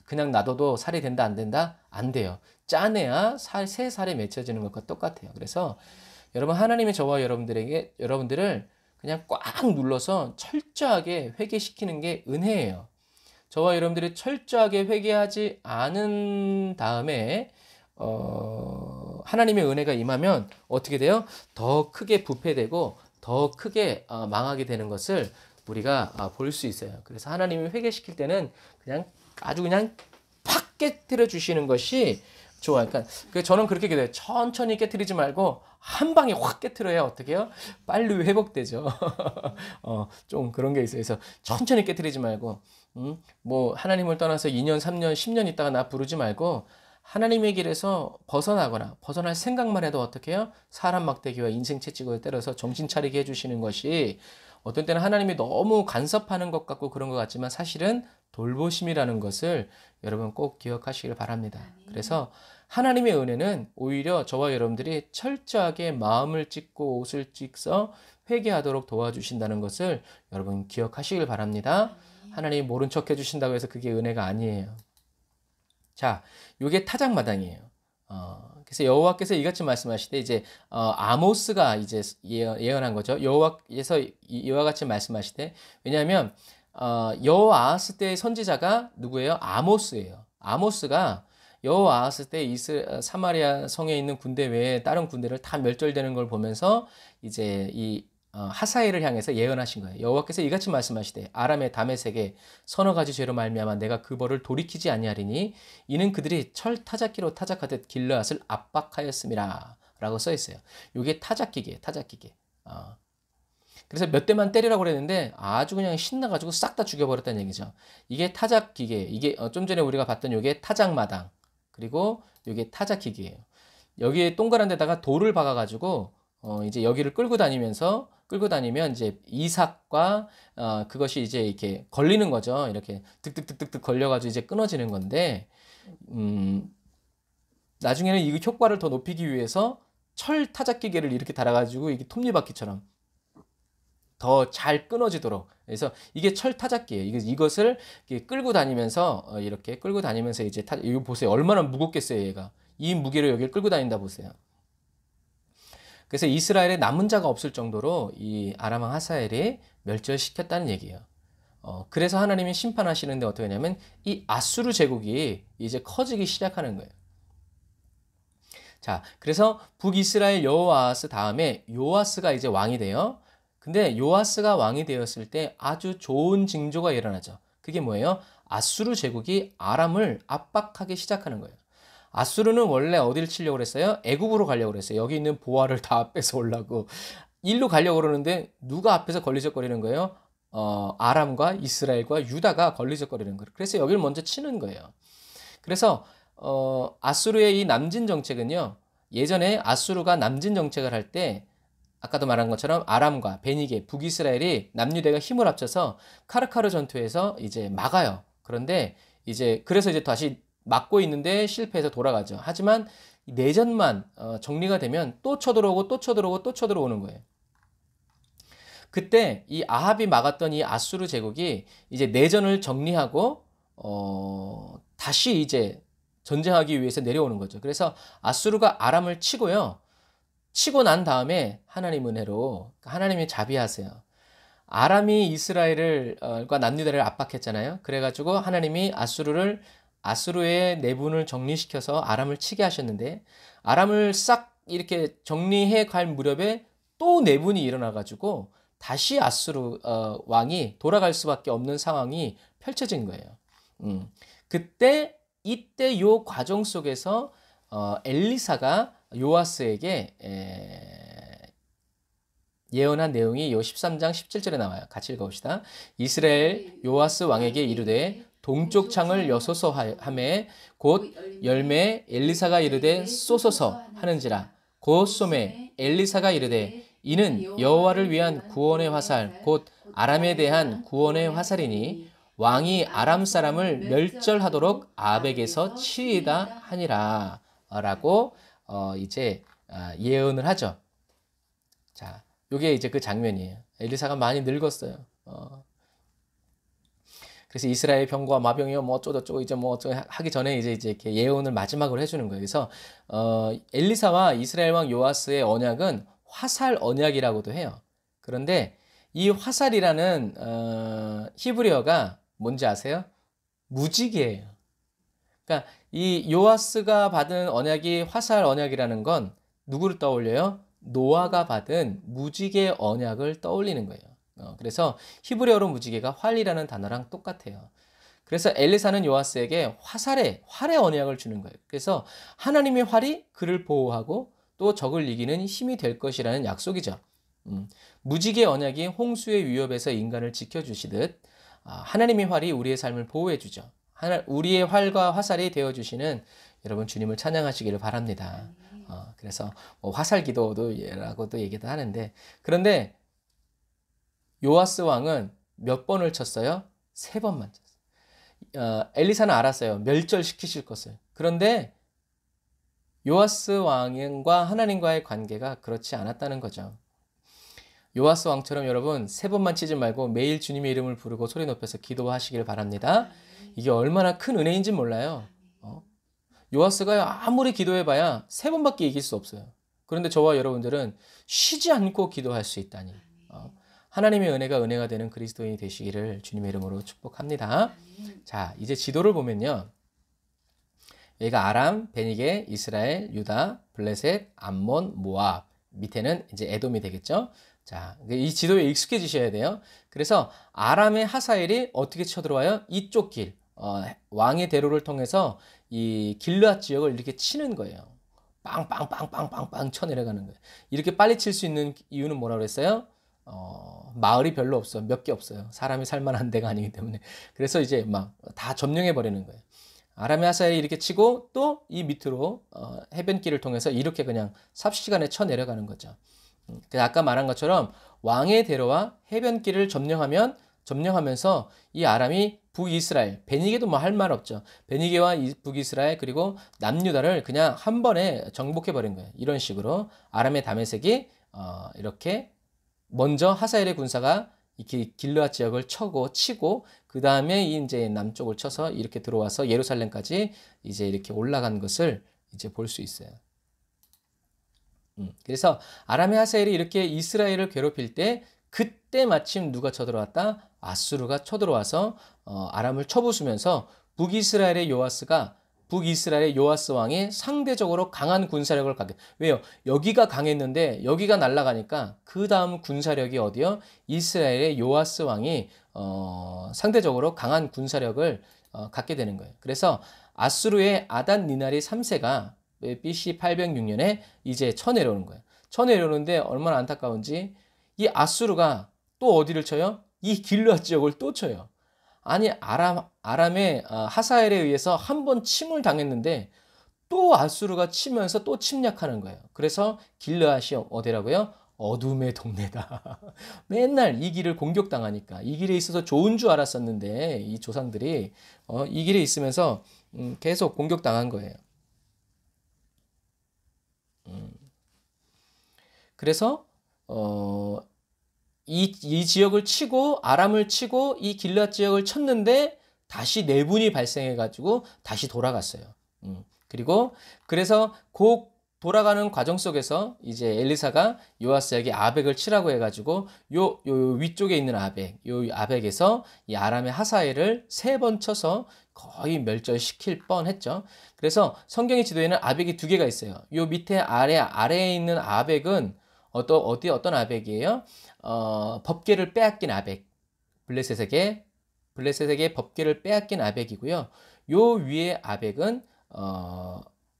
그냥 놔둬도 살이 된다 안 된다? 안 돼요. 짜내야 새 살이 맺혀지는 것과 똑같아요. 그래서 여러분 하나님이 저와 여러분들을 그냥 꽉 눌러서 철저하게 회개시키는 게 은혜예요. 저와 여러분들이 철저하게 회개하지 않은 다음에 하나님의 은혜가 임하면 어떻게 돼요? 더 크게 부패되고 더 크게 망하게 되는 것을 우리가 볼 수 있어요. 그래서 하나님이 회개시킬 때는 그냥 아주 그냥 팍 깨뜨려 주시는 것이 좋아요. 그러니까 저는 그렇게 기도해요. 천천히 깨뜨리지 말고 한 방에 확 깨뜨려야 어떻게 해요? 빨리 회복되죠. 좀 그런 게 있어요. 그래서 천천히 깨뜨리지 말고 뭐 하나님을 떠나서 2년, 3년, 10년 있다가 나 부르지 말고 하나님의 길에서 벗어날 생각만 해도 어떻게 해요? 사람 막대기와 인생 채찍을 때려서 정신 차리게 해주시는 것이 어떤 때는 하나님이 너무 간섭하는 것 같고 그런 것 같지만 사실은 돌보심이라는 것을 여러분 꼭 기억하시길 바랍니다. 그래서 하나님의 은혜는 오히려 저와 여러분들이 철저하게 마음을 찢고 옷을 찢어 회개하도록 도와주신다는 것을 여러분 기억하시길 바랍니다. 하나님이 모른 척 해주신다고 해서 그게 은혜가 아니에요. 자, 요게 타작마당이에요. 그래서 여호와께서 이같이 말씀하시되 이제 아모스가 이제 예언한 거죠. 여호와께서 이와 같이 말씀하시되 왜냐하면 여호아하스 때의 선지자가 누구예요? 아모스예요. 아모스가 여호아하스 때 사마리아 성에 있는 군대 외에 다른 군대를 다 멸절되는 걸 보면서 이제 이 하사엘을 향해서 예언하신 거예요. 여호와께서 이같이 말씀하시되 아람의 다메섹에 서너 가지 죄로 말미암아 내가 그 벌을 돌이키지 아니하리니 이는 그들이 철 타작기로 타작하듯 길르앗을 압박하였음이라 라고 써 있어요. 이게 타작기계예요. 타작기계. 그래서 몇 대만 때리라고 그랬는데 아주 그냥 신나가지고 싹 다 죽여버렸다는 얘기죠. 이게 타작기계. 이게 좀 전에 우리가 봤던 이게 타작마당. 그리고 이게 타작기계예요. 여기에 동그란 데다가 돌을 박아가지고 이제 여기를 끌고 다니면 이제 이삭과 그것이 이제 이렇게 걸리는 거죠. 이렇게 득득득득득 걸려가지고 이제 끊어지는 건데 나중에는 이 효과를 더 높이기 위해서 철 타작기계를 이렇게 달아가지고 이게 톱니바퀴처럼 더 잘 끊어지도록. 그래서 이게 철 타작기예요. 이것을 끌고 다니면서 이렇게 끌고 다니면서 이제 이거 보세요. 얼마나 무겁겠어요, 얘가. 이 무게로 여기를 끌고 다닌다 보세요. 그래서 이스라엘에 남은 자가 없을 정도로 이 아람 왕 하사엘이 멸절시켰다는 얘기예요. 그래서 하나님이 심판하시는데 어떻게 하냐면 이 아수르 제국이 이제 커지기 시작하는 거예요. 자, 그래서 북이스라엘 여호아스 다음에 요아스가 이제 왕이 돼요. 근데 요아스가 왕이 되었을 때 아주 좋은 징조가 일어나죠. 그게 뭐예요? 아수르 제국이 아람을 압박하기 시작하는 거예요. 아수르는 원래 어디를 치려고 그랬어요? 애굽으로 가려고 그랬어요. 여기 있는 보화를 다 뺏어오려고. 일로 가려고 그러는데 누가 앞에서 걸리적거리는 거예요? 아람과 이스라엘과 유다가 걸리적거리는 거예요. 그래서 여기를 먼저 치는 거예요. 그래서 아수르의 이 남진 정책은요. 예전에 아수르가 남진 정책을 할 때 아까도 말한 것처럼 아람과 베니게, 북이스라엘이 남유대가 힘을 합쳐서 카르카르 전투에서 이제 막아요. 그런데 그래서 이제 다시 막고 있는데 실패해서 돌아가죠. 하지만 내전만 정리가 되면 또 쳐들어오고 또 쳐들어오고 또 쳐들어오는 거예요. 그때 이 아합이 막았던 이 아수르 제국이 이제 내전을 정리하고 다시 이제 전쟁하기 위해서 내려오는 거죠. 그래서 아수르가 아람을 치고요. 치고 난 다음에 하나님 은혜로 하나님이 자비하세요. 아람이 이스라엘과 남유다를 압박했잖아요. 그래가지고 하나님이 아수르의 내분을 정리시켜서 아람을 치게 하셨는데 아람을 싹 이렇게 정리해 갈 무렵에 또 내분이 일어나가지고 다시 아수르 왕이 돌아갈 수밖에 없는 상황이 펼쳐진 거예요. 이때 요 과정 속에서 엘리사가 요아스에게 예언한 내용이 요 13장 17절에 나와요. 같이 읽어봅시다. 이스라엘 요아스 왕에게 이르되 동쪽 창을 여소서 하매 곧 열매 엘리사가 이르되 쏘소서 하는지라 곧 쏘매 엘리사가 이르되 이는 여호와를 위한 구원의 화살 곧 아람에 대한 구원의 화살이니 왕이 아람 사람을 멸절하도록 아벡에서 치리이다 하니라 라고 이제 예언을 하죠. 자, 요게 이제 그 장면이에요. 엘리사가 많이 늙었어요. 그래서 이스라엘 병과 마병이요 뭐 어쩌고저쩌고 이제 뭐 어쩌고 하기 전에 이제 이렇게 예언을 마지막으로 해주는 거예요. 그래서 엘리사와 이스라엘 왕 요아스의 언약은 화살 언약이라고도 해요. 그런데 이 화살이라는 히브리어가 뭔지 아세요? 무지개예요. 그러니까 이 요아스가 받은 언약이 화살 언약이라는 건 누구를 떠올려요? 노아가 받은 무지개 언약을 떠올리는 거예요. 그래서 히브리어로 무지개가 활이라는 단어랑 똑같아요. 그래서 엘리사는 요아스에게 활의 언약을 주는 거예요. 그래서 하나님의 활이 그를 보호하고 또 적을 이기는 힘이 될 것이라는 약속이죠. 무지개 언약이 홍수의 위협에서 인간을 지켜주시듯 하나님의 활이 우리의 삶을 보호해주죠. 우리의 활과 화살이 되어주시는 여러분 주님을 찬양하시기를 바랍니다. 그래서 뭐 화살 기도라고도 얘기도 하는데 그런데 요아스 왕은 몇 번을 쳤어요? 3번만 쳤어요. 엘리사는 알았어요. 멸절시키실 것을. 그런데 요아스 왕과 하나님과의 관계가 그렇지 않았다는 거죠. 요아스 왕처럼 여러분 3번만 치지 말고 매일 주님의 이름을 부르고 소리 높여서 기도하시길 바랍니다. 이게 얼마나 큰 은혜인지 몰라요. 요아스가 아무리 기도해봐야 3번밖에 이길 수 없어요. 그런데 저와 여러분들은 쉬지 않고 기도할 수 있다니. 하나님의 은혜가 되는 그리스도인이 되시기를 주님의 이름으로 축복합니다. 자, 이제 지도를 보면요. 여기가 아람, 베니게, 이스라엘, 유다, 블레셋, 암몬, 모압. 밑에는 이제 에돔이 되겠죠. 자, 이 지도에 익숙해지셔야 돼요. 그래서 아람의 하사엘이 어떻게 쳐들어와요? 이쪽 길, 왕의 대로를 통해서 이 길르앗 지역을 이렇게 치는 거예요. 빵빵빵빵빵빵 쳐내려가는 거예요. 이렇게 빨리 칠 수 있는 이유는 뭐라고 그랬어요? 마을이 별로 없어요. 몇 개 없어요. 사람이 살만한 데가 아니기 때문에. 그래서 이제 막 다 점령해 버리는 거예요. 아람의 하사엘이 이렇게 치고 또 이 밑으로 해변길을 통해서 이렇게 그냥 삽시간에 쳐 내려가는 거죠. 아까 말한 것처럼 왕의 대로와 해변길을 점령하면서 이 아람이 북이스라엘, 베니게도 뭐 할 말 없죠. 베니게와 북이스라엘 그리고 남유다를 그냥 한 번에 정복해 버린 거예요. 이런 식으로 아람의 다메섹이 이렇게 먼저 하사엘의 군사가 이렇게 길르앗 지역을 치고 그 다음에 이제 남쪽을 쳐서 이렇게 들어와서 예루살렘까지 이제 이렇게 올라간 것을 이제 볼 수 있어요. 그래서 아람의 하사엘이 이렇게 이스라엘을 괴롭힐 때 그때 마침 누가 쳐들어왔다? 아수르가 쳐들어와서 아람을 쳐부수면서 북이스라엘의 요아스 왕이 상대적으로 강한 군사력을 갖게. 왜요? 여기가 강했는데 여기가 날아가니까 그 다음 군사력이 어디요? 이스라엘의 요아스 왕이 상대적으로 강한 군사력을 갖게 되는 거예요. 그래서 아수르의 아단 니나리 3세가 BC 806년에 이제 쳐내려오는 거예요. 쳐내려오는데 얼마나 안타까운지 이 아수르가 또 어디를 쳐요? 이 길르앗 지역을 또 쳐요. 아니 아람의 하사엘에 의해서 한 번 침을 당했는데 또 아수르가 치면서 또 침략하는 거예요. 그래서 길르앗이 어디라고요? 어둠의 동네다. 맨날 이 길을 공격당하니까 이 길에 있어서 좋은 줄 알았었는데 이 조상들이 이 길에 있으면서 계속 공격당한 거예요. 그래서 이 지역을 치고 아람을 치고 이 길앗 지역을 쳤는데 다시 내분이 발생해가지고 다시 돌아갔어요. 그리고 그래서 그 돌아가는 과정 속에서 이제 엘리사가 요아스에게 아벡을 치라고 해가지고 요 위쪽에 있는 요 아벡에서 이 아람의 하사엘을 3번 쳐서 거의 멸절시킬 뻔했죠. 그래서 성경의 지도에는 아벡이 2개가 있어요. 요 밑에 아래에 있는 아벡은 어떤 아벡이에요? 법궤를 빼앗긴 아벡. 블레셋에게 법궤를 빼앗긴 아벡이고요. 요 위에 아벡은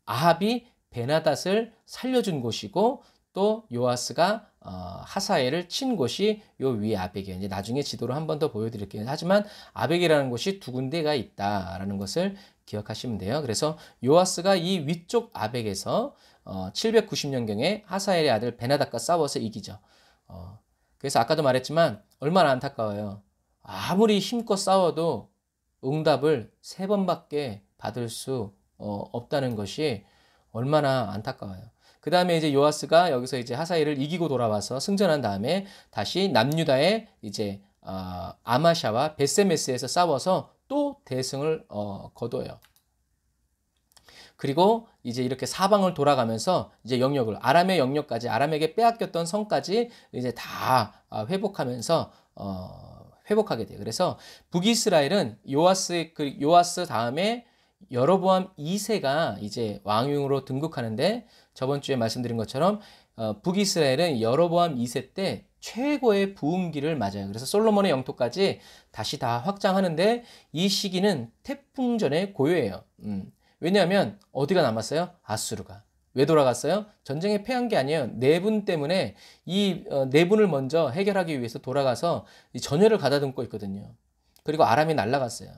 아합이 베나닷을 살려준 곳이고 또 요아스가 하사엘을 친 곳이 요 위에 아벡이에요. 이제 나중에 지도로 한 번 더 보여드릴게요. 하지만 아벡이라는 곳이 2군데가 있다라는 것을 기억하시면 돼요. 그래서 요아스가 이 위쪽 아벡에서 790년경에 하사엘의 아들 베나닷과 싸워서 이기죠. 그래서 아까도 말했지만 얼마나 안타까워요. 아무리 힘껏 싸워도 응답을 3번밖에 받을 수 없다는 것이 얼마나 안타까워요. 그 다음에 이제 요아스가 여기서 이제 하사엘을 이기고 돌아와서 승전한 다음에 다시 남유다의 이제 아마샤와 베세메스에서 싸워서 또 대승을 거둬요. 그리고 이제 이렇게 사방을 돌아가면서 이제 영역을 아람의 영역까지 아람에게 빼앗겼던 성까지 이제 다 회복하면서 회복하게 돼요. 그래서 북이스라엘은 요아스 다음에 여로보암 2세가 이제 왕위로 등극하는데 저번 주에 말씀드린 것처럼 북이스라엘은 여로보암 2세 때 최고의 부흥기를 맞아요. 그래서 솔로몬의 영토까지 다시 다 확장하는데 이 시기는 태풍전의 고요예요. 왜냐하면 어디가 남았어요? 아수르가. 왜 돌아갔어요? 전쟁에 패한 게 아니에요. 내분 때문에 이 내분을 먼저 해결하기 위해서 돌아가서 이 전열을 가다듬고 있거든요. 그리고 아람이 날아갔어요.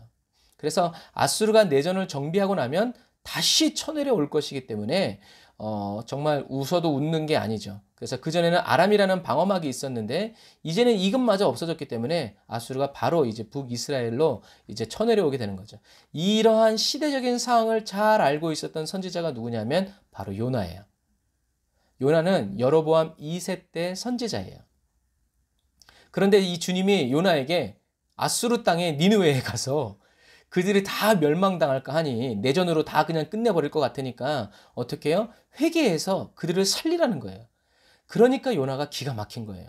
그래서 아수르가 내전을 정비하고 나면 다시 쳐내려올 것이기 때문에 정말 웃어도 웃는 게 아니죠. 그래서 그전에는 아람이라는 방어막이 있었는데 이제는 이것마저 없어졌기 때문에 아수르가 바로 이제 북이스라엘로 이제 쳐내려오게 되는 거죠. 이러한 시대적인 상황을 잘 알고 있었던 선지자가 누구냐면 바로 요나예요. 요나는 여로보암 2세 때 선지자예요. 그런데 이 주님이 요나에게 아수르 땅의 니느웨에 가서 그들이 다 멸망당할까 하니 내전으로 다 그냥 끝내버릴 것 같으니까 어떻게 해요? 회개해서 그들을 살리라는 거예요. 그러니까 요나가 기가 막힌 거예요.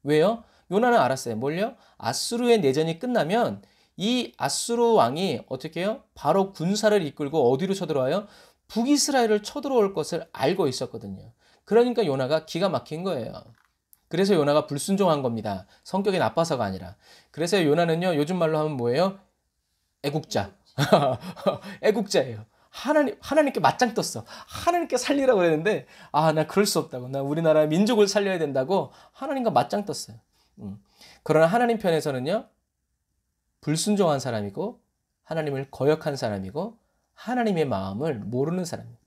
왜요? 요나는 알았어요. 뭘요? 아수르의 내전이 끝나면 이 아수르 왕이 어떻게 해요? 바로 군사를 이끌고 어디로 쳐들어와요? 북이스라엘을 쳐들어올 것을 알고 있었거든요. 그러니까 요나가 기가 막힌 거예요. 그래서 요나가 불순종한 겁니다. 성격이 나빠서가 아니라. 그래서 요나는요, 요즘 말로 하면 뭐예요? 애국자. 애국자예요. 하나님께 맞짱 떴어. 하나님께 살리라고 그랬는데, 나 그럴 수 없다고. 나 우리나라 민족을 살려야 된다고 하나님과 맞짱 떴어요. 그러나 하나님 편에서는요, 불순종한 사람이고, 하나님을 거역한 사람이고, 하나님의 마음을 모르는 사람이에요.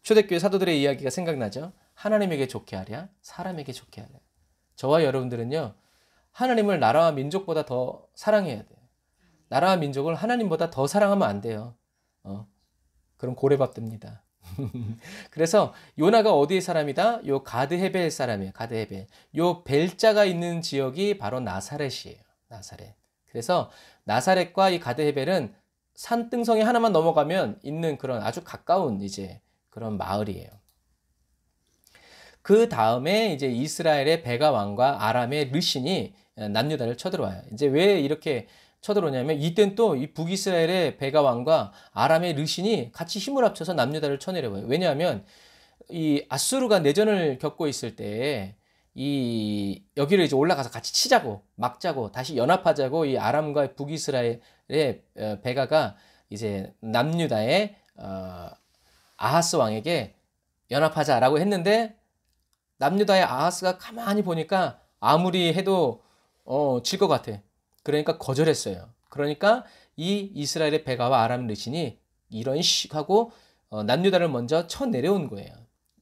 초대교회 사도들의 이야기가 생각나죠? 하나님에게 좋게 하랴, 사람에게 좋게 하랴. 저와 여러분들은요, 하나님을 나라와 민족보다 더 사랑해야 돼요. 나라와 민족을 하나님보다 더 사랑하면 안 돼요. 그럼 고래밥 됩니다. 그래서 요나가 어디의 사람이다? 요 가드헤벨 사람이에요. 가드헤벨. 요 벨자가 있는 지역이 바로 나사렛이에요. 나사렛. 그래서 나사렛과 이 가드헤벨은 산등성이 하나만 넘어가면 있는 그런 아주 가까운 이제 그런 마을이에요. 그 다음에 이제 이스라엘의 베가 왕과 아람의 르신이 남유다를 쳐들어와요. 이제 왜 이렇게 쳐들어오냐면 이땐 또 이 북이스라엘의 베가 왕과 아람의 르신이 같이 힘을 합쳐서 남유다를 쳐내려와요. 왜냐하면 이 아수르가 내전을 겪고 있을 때 이 여기를 이제 올라가서 같이 치자고 막자고 다시 연합하자고 이 아람과 북이스라엘의 베가가 이제 남유다의 아하스 왕에게 연합하자라고 했는데 남유다의 아하스가 가만히 보니까 아무리 해도 질 것 같아. 그러니까 거절했어요. 그러니까 이 이스라엘의 베가와 아람 르신이 이런 식 하고 남유다를 먼저 쳐 내려온 거예요.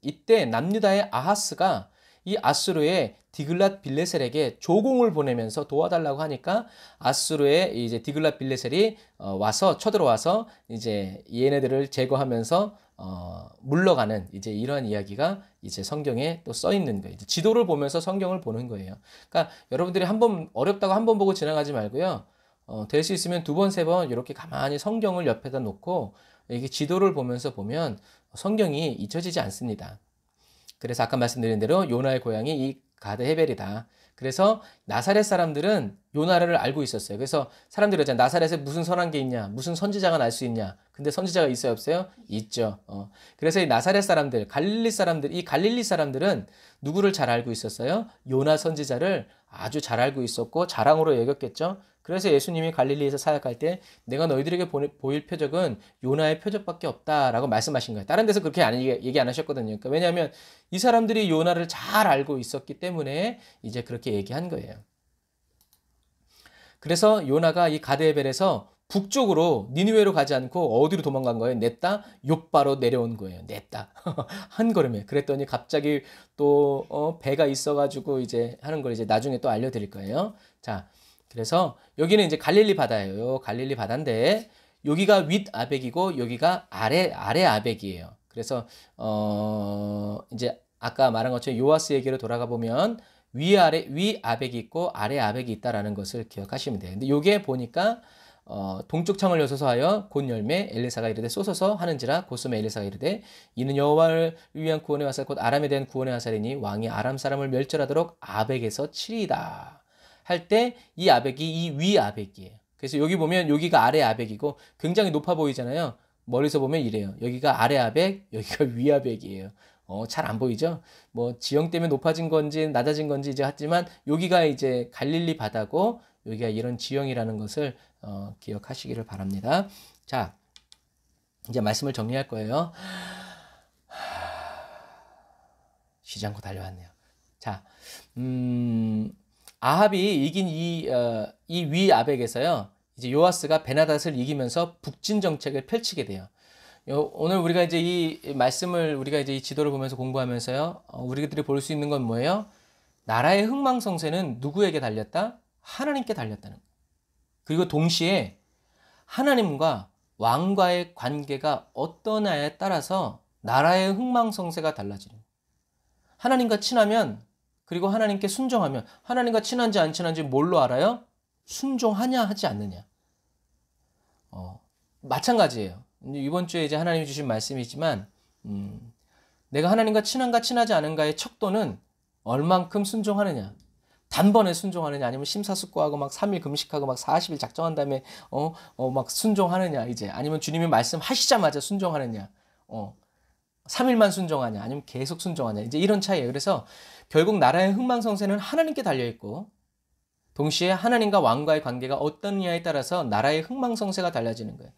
이때 남유다의 아하스가 이 아수르의 디글랏 빌레셀에게 조공을 보내면서 도와달라고 하니까 아수르의 이제 디글랏 빌레셀이 와서 쳐들어와서 이제 얘네들을 제거하면서 물러가는 이제 이러한 이야기가 이제 성경에 또 써 있는 거예요. 지도를 보면서 성경을 보는 거예요. 그러니까 여러분들이 한번 어렵다고 한 번 보고 지나가지 말고요. 될 수 있으면 두 번, 세 번 이렇게 가만히 성경을 옆에다 놓고 이게 지도를 보면서 보면 성경이 잊혀지지 않습니다. 그래서 아까 말씀드린 대로 요나의 고향이 이 가드 헤벨이다. 그래서 나사렛 사람들은 요나를 알고 있었어요. 그래서 사람들이 그러잖아요. 나사렛에 무슨 선한 게 있냐? 무슨 선지자가 날 수 있냐? 근데 선지자가 있어요, 없어요? 있죠. 그래서 이 나사렛 사람들, 갈릴리 사람들, 이 갈릴리 사람들은 누구를 잘 알고 있었어요? 요나 선지자를 아주 잘 알고 있었고 자랑으로 여겼겠죠. 그래서 예수님이 갈릴리에서 사역할 때 내가 너희들에게 보일 표적은 요나의 표적밖에 없다라고 말씀하신 거예요. 다른 데서 그렇게 얘기 안 하셨거든요. 그러니까 왜냐하면 이 사람들이 요나를 잘 알고 있었기 때문에 이제 그렇게 얘기한 거예요. 그래서 요나가 이 가드헤벨에서 북쪽으로 니느웨로 가지 않고 어디로 도망간 거예요? 냈다 욥바로 내려온 거예요. 냈다 한 걸음에. 그랬더니 갑자기 또 배가 있어가지고 이제 하는 걸 이제 나중에 또 알려드릴 거예요. 자, 그래서 여기는 이제 갈릴리 바다예요. 갈릴리 바다인데 여기가 윗 아벡이고 여기가 아래 아벡이에요. 그래서 이제 아까 말한 것처럼 요아스 얘기로 돌아가 보면 위 아벡이 있고 아래 아벡이 있다라는 것을 기억하시면 돼요. 근데 요게 보니까 동쪽 창을 여서서 하여 곧 열매 엘리사가 이르되 쏘소서 하는지라 곧소매 엘리사가 이르되 이는 여호와를 위한 구원의 화살 곧 아람에 대한 구원의 화살이니 왕이 아람 사람을 멸절하도록 아벡에서 치리이다 할 때 이 아벡이 이 위 아벡이에요. 그래서 여기 보면 여기가 아래 아벡이고 굉장히 높아 보이잖아요. 멀리서 보면 이래요. 여기가 아래 아벡, 여기가 위 아벡이에요. 잘 안 보이죠? 뭐 지형 때문에 높아진 건지 낮아진 건지 이제 하지만 여기가 이제 갈릴리 바다고 여기가 이런 지형이라는 것을 기억하시기를 바랍니다. 자, 이제 말씀을 정리할 거예요. 쉬지 않고 달려왔네요. 자, 아합이 이긴 이 위 아벡에서요. 이제 요아스가 베나닷을 이기면서 북진 정책을 펼치게 돼요. 오늘 우리가 이제 이 말씀을 우리가 이제 이 지도를 보면서 공부하면서요. 우리들이 볼 수 있는 건 뭐예요? 나라의 흥망성쇠는 누구에게 달렸다? 하나님께 달렸다는 거예요. 그리고 동시에 하나님과 왕과의 관계가 어떠냐에 따라서 나라의 흥망성쇠가 달라지는 거예요. 하나님과 친하면 그리고 하나님께 순종하면 하나님과 친한지 안 친한지 뭘로 알아요? 순종하냐 하지 않느냐. 마찬가지예요. 이번 주에 이제 하나님이 주신 말씀이지만 내가 하나님과 친한가 친하지 않은가의 척도는 얼만큼 순종하느냐. 단번에 순종하느냐 아니면 심사숙고하고 막 3일 금식하고 막 40일 작정한 다음에 막 순종하느냐 이제 아니면 주님이 말씀하시자마자 순종하느냐. 3일만 순종하냐 아니면 계속 순종하냐 이제 이런 차이예요. 그래서 결국 나라의 흥망성쇠는 하나님께 달려있고 동시에 하나님과 왕과의 관계가 어떠냐에 따라서 나라의 흥망성쇠가 달라지는 거예요.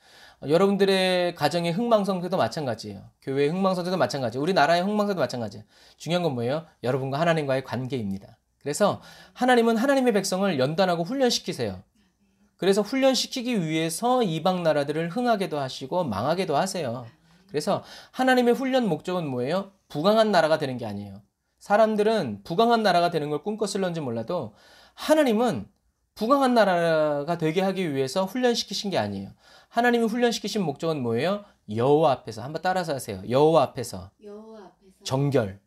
여러분들의 가정의 흥망성쇠도 마찬가지예요. 교회의 흥망성쇠도 마찬가지예요. 우리 나라의 흥망성쇠도 마찬가지예요. 중요한 건 뭐예요? 여러분과 하나님과의 관계입니다. 그래서 하나님은 하나님의 백성을 연단하고 훈련시키세요. 그래서 훈련시키기 위해서 이방 나라들을 흥하게도 하시고 망하게도 하세요. 그래서 하나님의 훈련 목적은 뭐예요? 부강한 나라가 되는 게 아니에요. 사람들은 부강한 나라가 되는 걸 꿈꿨을런지 몰라도 하나님은 부강한 나라가 되게 하기 위해서 훈련시키신 게 아니에요. 하나님이 훈련시키신 목적은 뭐예요? 여호와 앞에서 한번 따라서 하세요. 여호와 앞에서 정결.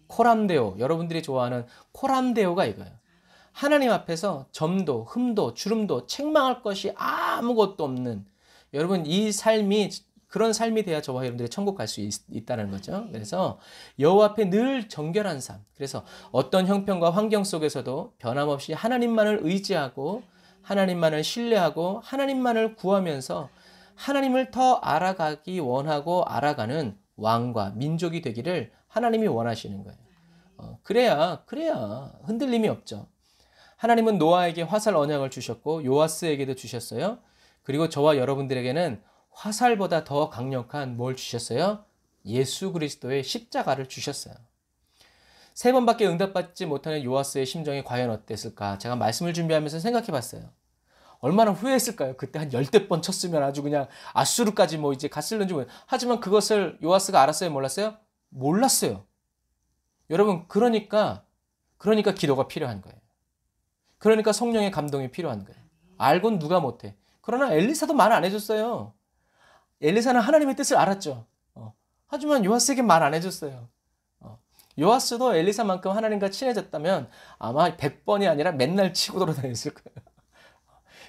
코람데오. 여러분들이 좋아하는 코람데오가 이거예요. 하나님 앞에서 점도, 흠도, 주름도, 책망할 것이 아무것도 없는 여러분 이 삶이 그런 삶이 돼야 저와 여러분들이 천국 갈 수 있다는 거죠. 그래서 여호와 앞에 늘 정결한 삶. 그래서 어떤 형편과 환경 속에서도 변함없이 하나님만을 의지하고 하나님만을 신뢰하고 하나님만을 구하면서 하나님을 더 알아가기 원하고 알아가는 왕과 민족이 되기를 하나님이 원하시는 거예요. 그래야 흔들림이 없죠. 하나님은 노아에게 화살 언약을 주셨고 요아스에게도 주셨어요. 그리고 저와 여러분들에게는 화살보다 더 강력한 뭘 주셨어요? 예수 그리스도의 십자가를 주셨어요. 3번밖에 응답받지 못하는 요아스의 심정이 과연 어땠을까? 제가 말씀을 준비하면서 생각해 봤어요. 얼마나 후회했을까요? 그때 한 10대 번 쳤으면 아주 그냥 아수르까지 뭐 이제 갔을는지 모르겠어요. 하지만 그것을 요아스가 알았어요? 몰랐어요? 몰랐어요. 여러분, 그러니까 기도가 필요한 거예요. 그러니까 성령의 감동이 필요한 거예요. 알고는 누가 못해. 그러나 엘리사도 말 안 해줬어요. 엘리사는 하나님의 뜻을 알았죠. 하지만 요아스에게 말 안 해줬어요. 요아스도 엘리사만큼 하나님과 친해졌다면 아마 100번이 아니라 맨날 치고 돌아다녔을 거예요.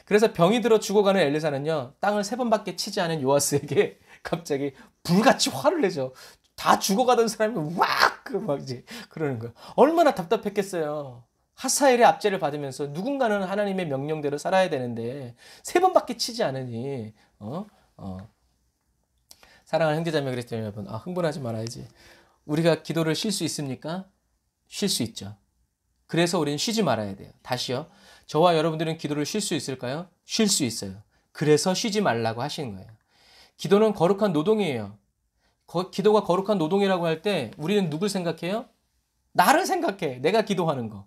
그래서 병이 들어 죽어가는 엘리사는요, 땅을 3번밖에 치지 않은 요아스에게 갑자기 불같이 화를 내죠. 다 죽어가던 사람이 막 이제 그러는 거예요. 얼마나 답답했겠어요. 하사엘의 압제를 받으면서 누군가는 하나님의 명령대로 살아야 되는데 3번밖에 치지 않으니 사랑하는 형제자매 그리스도인 여러분, 흥분하지 말아야지. 우리가 기도를 쉴 수 있습니까? 쉴 수 있죠. 그래서 우리는 쉬지 말아야 돼요. 다시요. 저와 여러분들은 기도를 쉴 수 있을까요? 쉴 수 있어요. 그래서 쉬지 말라고 하시는 거예요. 기도는 거룩한 노동이에요. 기도가 거룩한 노동이라고 할 때 우리는 누굴 생각해요? 나를 생각해. 내가 기도하는 거.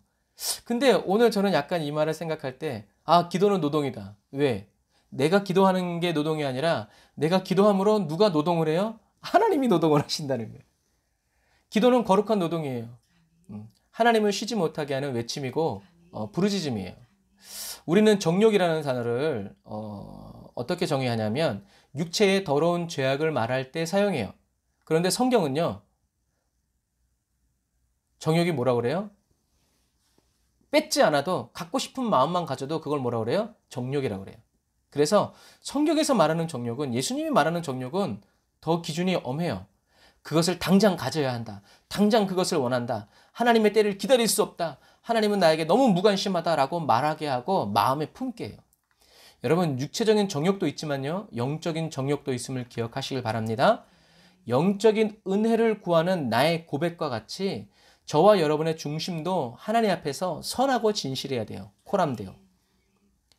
근데 오늘 저는 약간 이 말을 생각할 때, 기도는 노동이다. 왜? 내가 기도하는 게 노동이 아니라 내가 기도함으로 누가 노동을 해요? 하나님이 노동을 하신다는 거예요. 기도는 거룩한 노동이에요. 하나님을 쉬지 못하게 하는 외침이고 부르짖음이에요. 우리는 정욕이라는 단어를 어떻게 정의하냐면 육체의 더러운 죄악을 말할 때 사용해요. 그런데 성경은요, 정욕이 뭐라고 그래요? 뺏지 않아도 갖고 싶은 마음만 가져도 그걸 뭐라고 그래요? 정욕이라고 그래요. 그래서 성경에서 말하는 정욕은, 예수님이 말하는 정욕은 더 기준이 엄해요. 그것을 당장 가져야 한다. 당장 그것을 원한다. 하나님의 때를 기다릴 수 없다. 하나님은 나에게 너무 무관심하다라고 말하게 하고 마음에 품게 해요. 여러분, 육체적인 정욕도 있지만요, 영적인 정욕도 있음을 기억하시길 바랍니다. 영적인 은혜를 구하는 나의 고백과 같이 저와 여러분의 중심도 하나님 앞에서 선하고 진실해야 돼요. 코람돼요.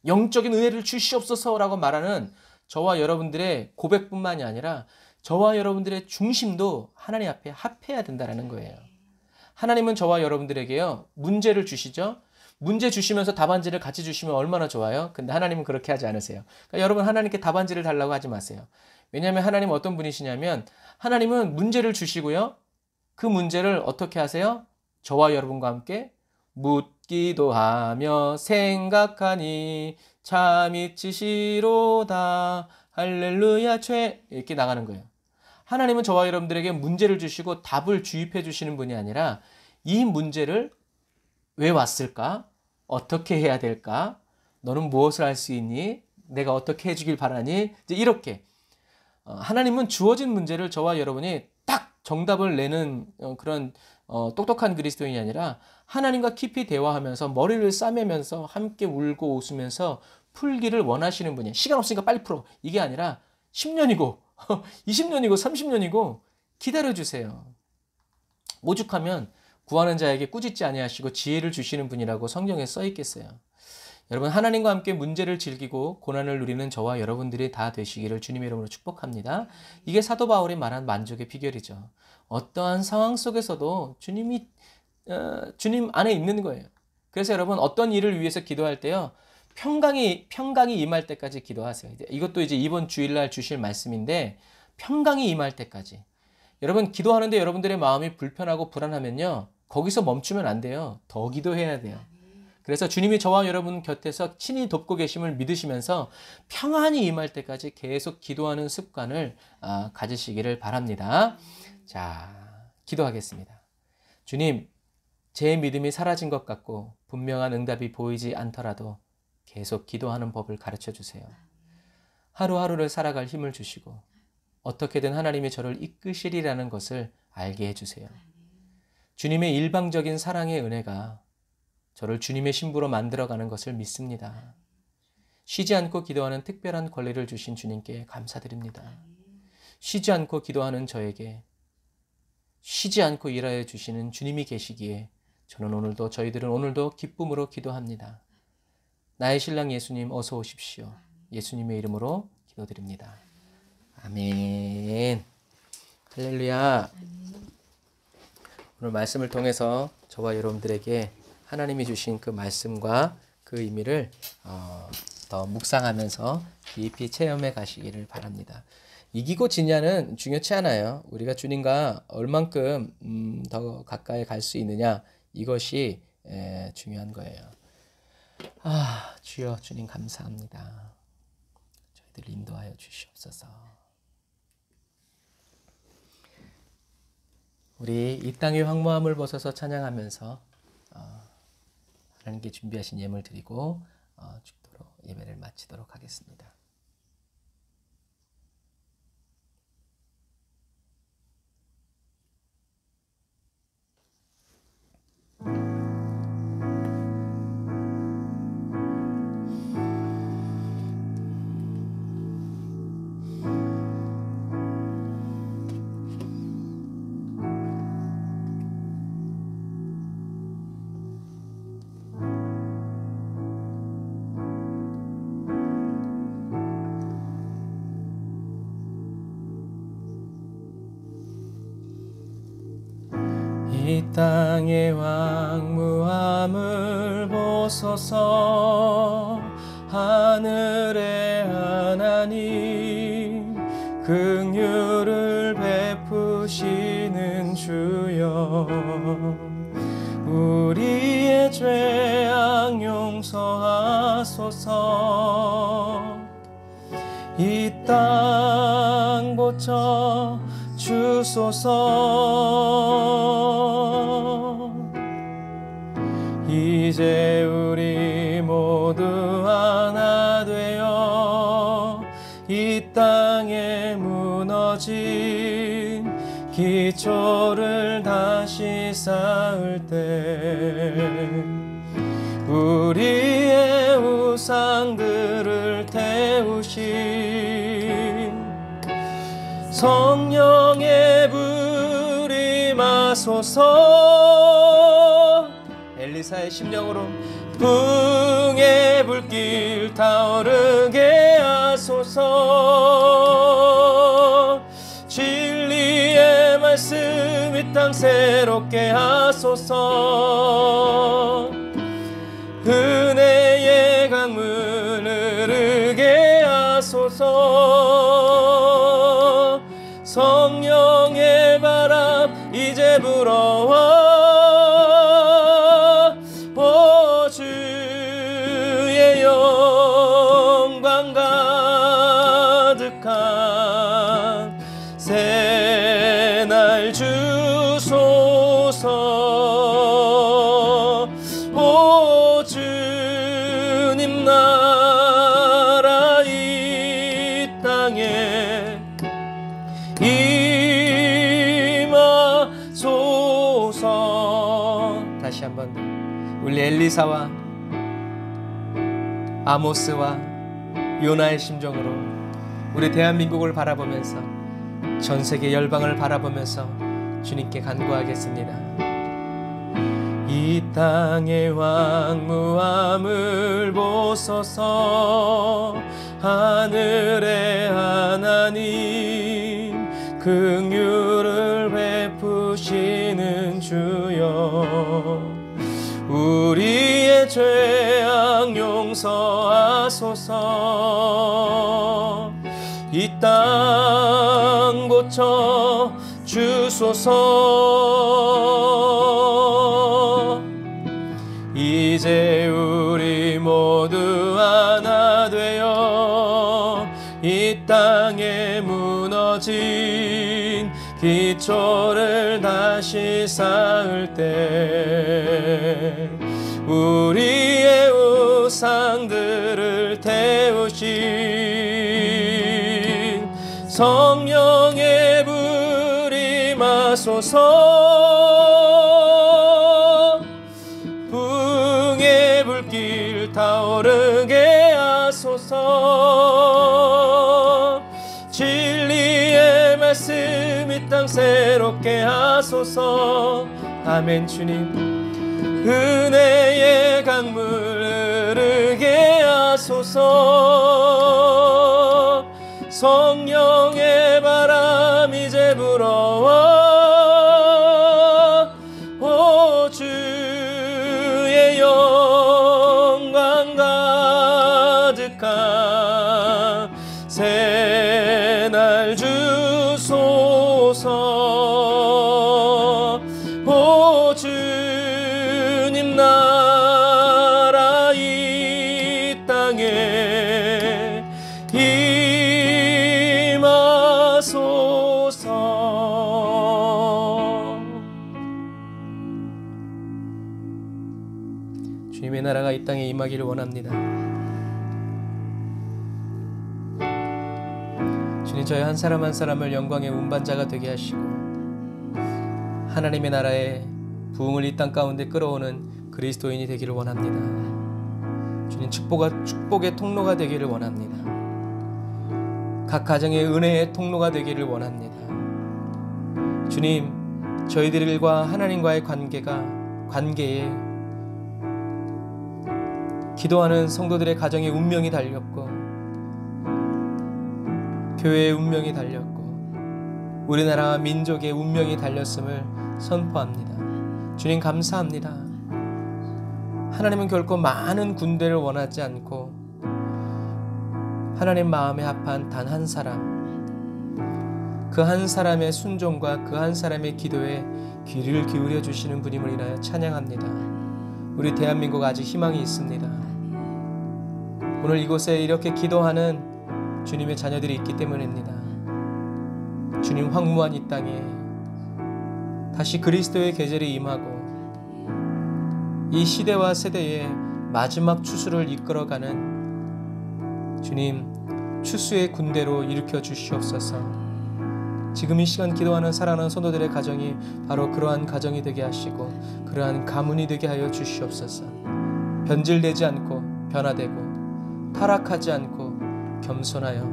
영적인 은혜를 주시옵소서라고 말하는 저와 여러분들의 고백뿐만이 아니라 저와 여러분들의 중심도 하나님 앞에 합해야 된다는 거예요. 하나님은 저와 여러분들에게요, 문제를 주시죠. 문제 주시면서 답안지를 같이 주시면 얼마나 좋아요. 근데 하나님은 그렇게 하지 않으세요. 그러니까 여러분, 하나님께 답안지를 달라고 하지 마세요. 왜냐하면 하나님은 어떤 분이시냐면 하나님은 문제를 주시고요, 그 문제를 어떻게 하세요? 저와 여러분과 함께 묻기도 하며 생각하니 참이 치시로다 할렐루야 죄, 이렇게 나가는 거예요. 하나님은 저와 여러분들에게 문제를 주시고 답을 주입해 주시는 분이 아니라 이 문제를 왜 왔을까? 어떻게 해야 될까? 너는 무엇을 할 수 있니? 내가 어떻게 해주길 바라니? 이제 이렇게 하나님은 주어진 문제를 저와 여러분이 딱 정답을 내는 그런 똑똑한 그리스도인이 아니라 하나님과 깊이 대화하면서 머리를 싸매면서 함께 울고 웃으면서 풀기를 원하시는 분이에요. 시간 없으니까 빨리 풀어. 이게 아니라 10년이고 20년이고 30년이고 기다려주세요. 오죽하면 구하는 자에게 꾸짖지 아니하시고 지혜를 주시는 분이라고 성경에 써 있겠어요. 여러분, 하나님과 함께 문제를 즐기고 고난을 누리는 저와 여러분들이 다 되시기를 주님의 이름으로 축복합니다. 이게 사도 바울이 말한 만족의 비결이죠. 어떠한 상황 속에서도 주님 안에 있는 거예요. 그래서 여러분, 어떤 일을 위해서 기도할 때요, 평강이 임할 때까지 기도하세요. 이것도 이제 이번 주일날 주실 말씀인데, 평강이 임할 때까지. 여러분, 기도하는데 여러분들의 마음이 불편하고 불안하면요, 거기서 멈추면 안 돼요. 더 기도해야 돼요. 그래서 주님이 저와 여러분 곁에서 친히 돕고 계심을 믿으시면서 평안이 임할 때까지 계속 기도하는 습관을 가지시기를 바랍니다. 자, 기도하겠습니다. 주님, 제 믿음이 사라진 것 같고 분명한 응답이 보이지 않더라도 계속 기도하는 법을 가르쳐 주세요. 하루하루를 살아갈 힘을 주시고 어떻게든 하나님이 저를 이끄시리라는 것을 알게 해주세요. 주님의 일방적인 사랑의 은혜가 저를 주님의 신부로 만들어가는 것을 믿습니다. 쉬지 않고 기도하는 특별한 권리를 주신 주님께 감사드립니다. 쉬지 않고 기도하는 저에게 쉬지 않고 일하여 주시는 주님이 계시기에 저희들은 오늘도 기쁨으로 기도합니다. 나의 신랑 예수님 어서 오십시오. 예수님의 이름으로 기도드립니다. 아멘. 할렐루야. 오늘 말씀을 통해서 저와 여러분들에게 하나님이 주신 그 말씀과 그 의미를 더 묵상하면서 깊이 체험해 가시기를 바랍니다. 이기고 지냐는 중요치 않아요. 우리가 주님과 얼만큼 더 가까이 갈 수 있느냐, 이것이 중요한 거예요. 주여, 주님 감사합니다. 저희들 인도하여 주시옵소서. 우리 이 땅의 황무함을 벗어서 찬양하면서 하나님께 준비하신 예물 드리고 죽도록 예배를 마치도록 하겠습니다. 이 땅의 황무함을 벗어서 하늘의 하나님 긍휼을 베푸시는 주여, 우리의 죄악 용서하소서. 이 땅 고쳐 주소서. 이제 우리 모두 하나 되어 이 땅에 무너진 기초를 다시 쌓을 때 우리의 우상들을 태우신 성령의 불이 마소서. 엘리사의 심령으로 풍의 불길 타오르게 하소서. 진리의 말씀 이 땅 새롭게 하소서. 은혜의 강물 흐르게 하소서. 성령의 바람 이제 불어와 주의 영광 가득한 새날 주소서. 주님 나라 이 땅에 임하소서. 다시 한번 우리 엘리사와 아모스와 요나의 심정으로 우리 대한민국을 바라보면서 전 세계 열방을 바라보면서 주님께 간구하겠습니다. 이 땅의 황무함을 벗어서 하늘의 하나님 긍휼을 베푸시는 주여, 우리의 죄악 용서하소서. 이 땅 고쳐 주소서. 이제 우리 모두 하나 되어 이 땅에 무너진 기초를 다시 쌓을 때 우리의 우상들을 태우신 성령의 불이 임하소서. 부흥의 불길 타오르게 하소서. 진리의 말씀 이 땅 새롭게 하소서. 아멘. 주님, 은혜의 강물 흐르게 하소서. 성령의 바람 이제 불어와 오 주의 영광 가득한 새날 주소서. 오 주님 나라 이 땅에 임하소서. 주님의 나라가 이 땅에 임하기를 원합니다. 주님, 저희 한 사람 한 사람을 영광의 운반자가 되게 하시고 하나님의 나라의 부흥을 이 땅 가운데 끌어오는 그리스도인이 되기를 원합니다. 주님, 축복의 통로가 되기를 원합니다. 각 가정의 은혜의 통로가 되기를 원합니다. 주님, 저희들과 하나님과의 관계에 기도하는 성도들의 가정의 운명이 달렸고 교회의 운명이 달렸고 우리나라와 민족의 운명이 달렸음을 선포합니다. 주님, 감사합니다. 하나님은 결코 많은 군대를 원하지 않고 하나님 마음에 합한 단 한 사람, 그 한 사람의 순종과 그 한 사람의 기도에 귀를 기울여 주시는 분임을 인하여 찬양합니다. 우리 대한민국 아직 희망이 있습니다. 오늘 이곳에 이렇게 기도하는 주님의 자녀들이 있기 때문입니다. 주님, 황무한 이 땅에 다시 그리스도의 계절이 임하고 이 시대와 세대의 마지막 추수를 이끌어가는 주님, 추수의 군대로 일으켜 주시옵소서. 지금 이 시간 기도하는 사랑하는 성도들의 가정이 바로 그러한 가정이 되게 하시고 그러한 가문이 되게 하여 주시옵소서. 변질되지 않고 변화되고 타락하지 않고 겸손하여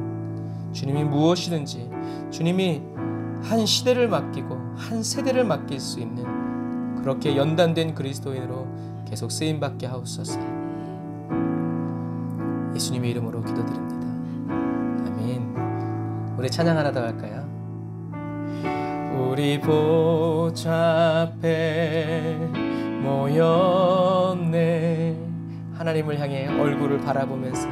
주님이 무엇이든지 주님이 한 시대를 맡기고 한 세대를 맡길 수 있는 그렇게 연단된 그리스도인으로 계속 쓰임받게 하옵소서. 예수님의 이름으로 기도드립니다. 아멘. 우리 찬양 하나 더 할까요? 우리 보좌 앞에 모였네. 하나님을 향해 얼굴을 바라보면서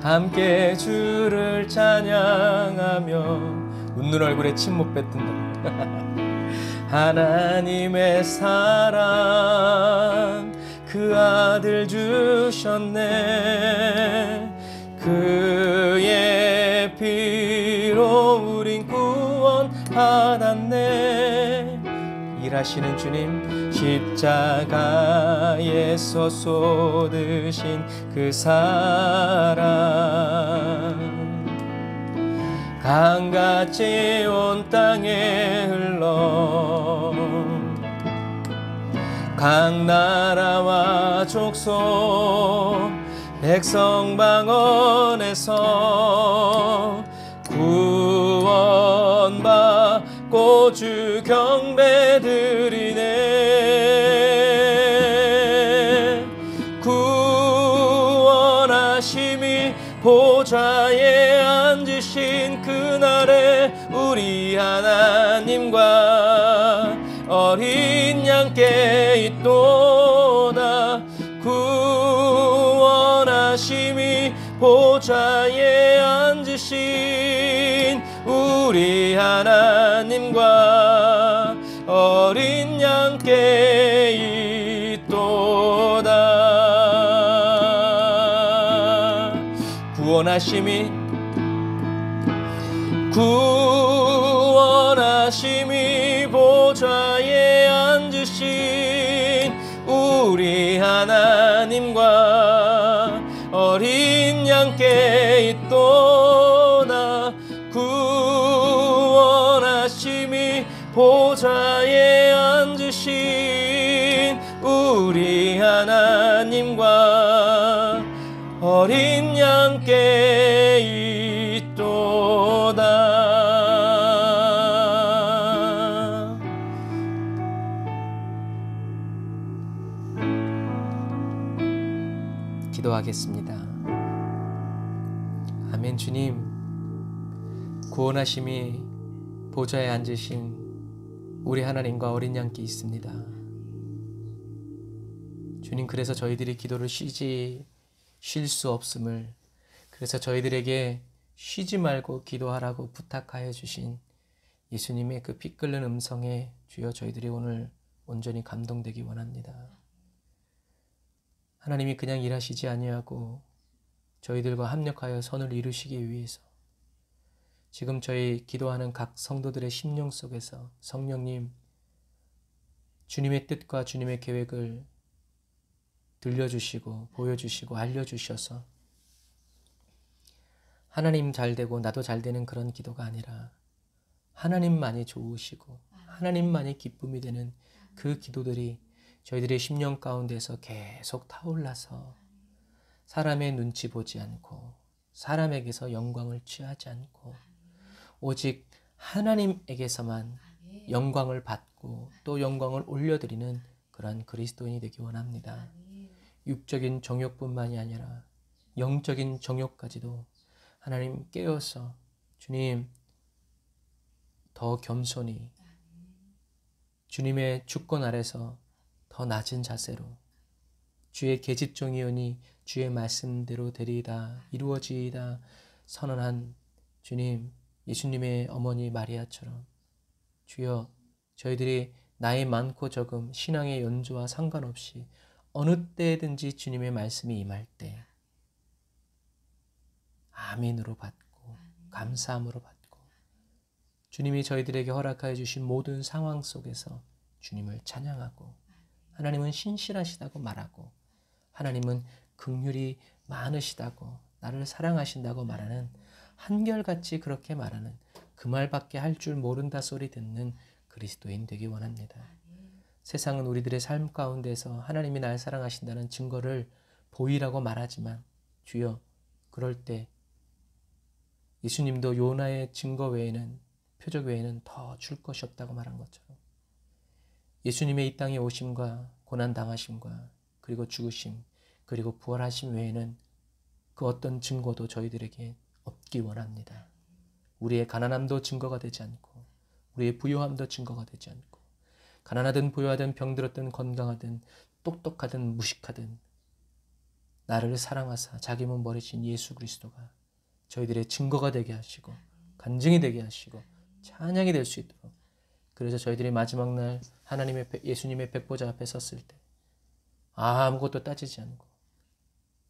함께 주를 찬양하며 웃는 얼굴에 침 못 뱉는다. 하나님의 사랑 그 아들 주셨네. 그의 피로 우린 구원 받았네. 일하시는 주님, 십자가에서 쏟으신 그 사랑 강같이 온 땅에 흘러 각 나라와 족속 백성 방언에서 구원받고 주 경배 드리네. 구원하심이 보좌에 앉으신 그날에 우리 하나님과 어린 양께 있도다. 구원하심이 보좌에 앉으신 우리 하나님과 어린 양께 있도다. 구원하심이 우리 하나님과 어린 양께 있도다. 구원하심이 보좌에 앉으신 우리 하나님과 어린 양께 있도다. 기도하겠습니다. 아멘. 주님, 구원하심이 보좌에 앉으신 우리 하나님과 어린 양께 있습니다. 주님, 그래서 저희들이 기도를 쉴 수 없음을, 그래서 저희들에게 쉬지 말고 기도하라고 부탁하여 주신 예수님의 그 피 끓는 음성에 주여 저희들이 오늘 온전히 감동되기 원합니다. 하나님이 그냥 일하시지 아니하고 저희들과 합력하여 선을 이루시기 위해서 지금 저희 기도하는 각 성도들의 심령 속에서 성령님, 주님의 뜻과 주님의 계획을 들려주시고 보여주시고 알려주셔서 하나님 잘되고 나도 잘되는 그런 기도가 아니라 하나님만이 좋으시고 하나님만이 기쁨이 되는 그 기도들이 저희들의 심령 가운데서 계속 타올라서 사람의 눈치 보지 않고 사람에게서 영광을 취하지 않고 오직 하나님에게서만 영광을 받고 또 영광을 올려드리는 그러한 그리스도인이 되기 원합니다. 육적인 정욕뿐만이 아니라 영적인 정욕까지도 하나님 깨어서 주님 더 겸손히 주님의 주권 아래서 더 낮은 자세로 주의 계집종이오니 주의 말씀대로 되리이다 이루어지이다 선언한 주님, 예수님의 어머니 마리아처럼 주여 저희들이 나이 많고 적음 신앙의 연조와 상관없이 어느 때든지 주님의 말씀이 임할 때 아멘으로 받고 감사함으로 받고 주님이 저희들에게 허락하여 주신 모든 상황 속에서 주님을 찬양하고 하나님은 신실하시다고 말하고 하나님은 긍휼이 많으시다고 나를 사랑하신다고 말하는 한결같이 그렇게 말하는 그 말밖에 할 줄 모른다 소리 듣는 그리스도인 되기 원합니다. 세상은 우리들의 삶 가운데서 하나님이 날 사랑하신다는 증거를 보이라고 말하지만 주여 그럴 때 예수님도 요나의 증거 외에는 표적 외에는 더 줄 것이 없다고 말한 것처럼 예수님의 이 땅에 오심과 고난당하심과 그리고 죽으심 그리고 부활하심 외에는 그 어떤 증거도 저희들에게 없기 원합니다. 우리의 가난함도 증거가 되지 않고 우리의 부요함도 증거가 되지 않고 가난하든 부요하든 병들었든 건강하든 똑똑하든 무식하든 나를 사랑하사 자기 몸 버리신 예수 그리스도가 저희들의 증거가 되게 하시고 간증이 되게 하시고 찬양이 될 수 있도록 그래서 저희들이 마지막 날 하나님의 예수님의 백보자 앞에 섰을 때 아무것도 따지지 않고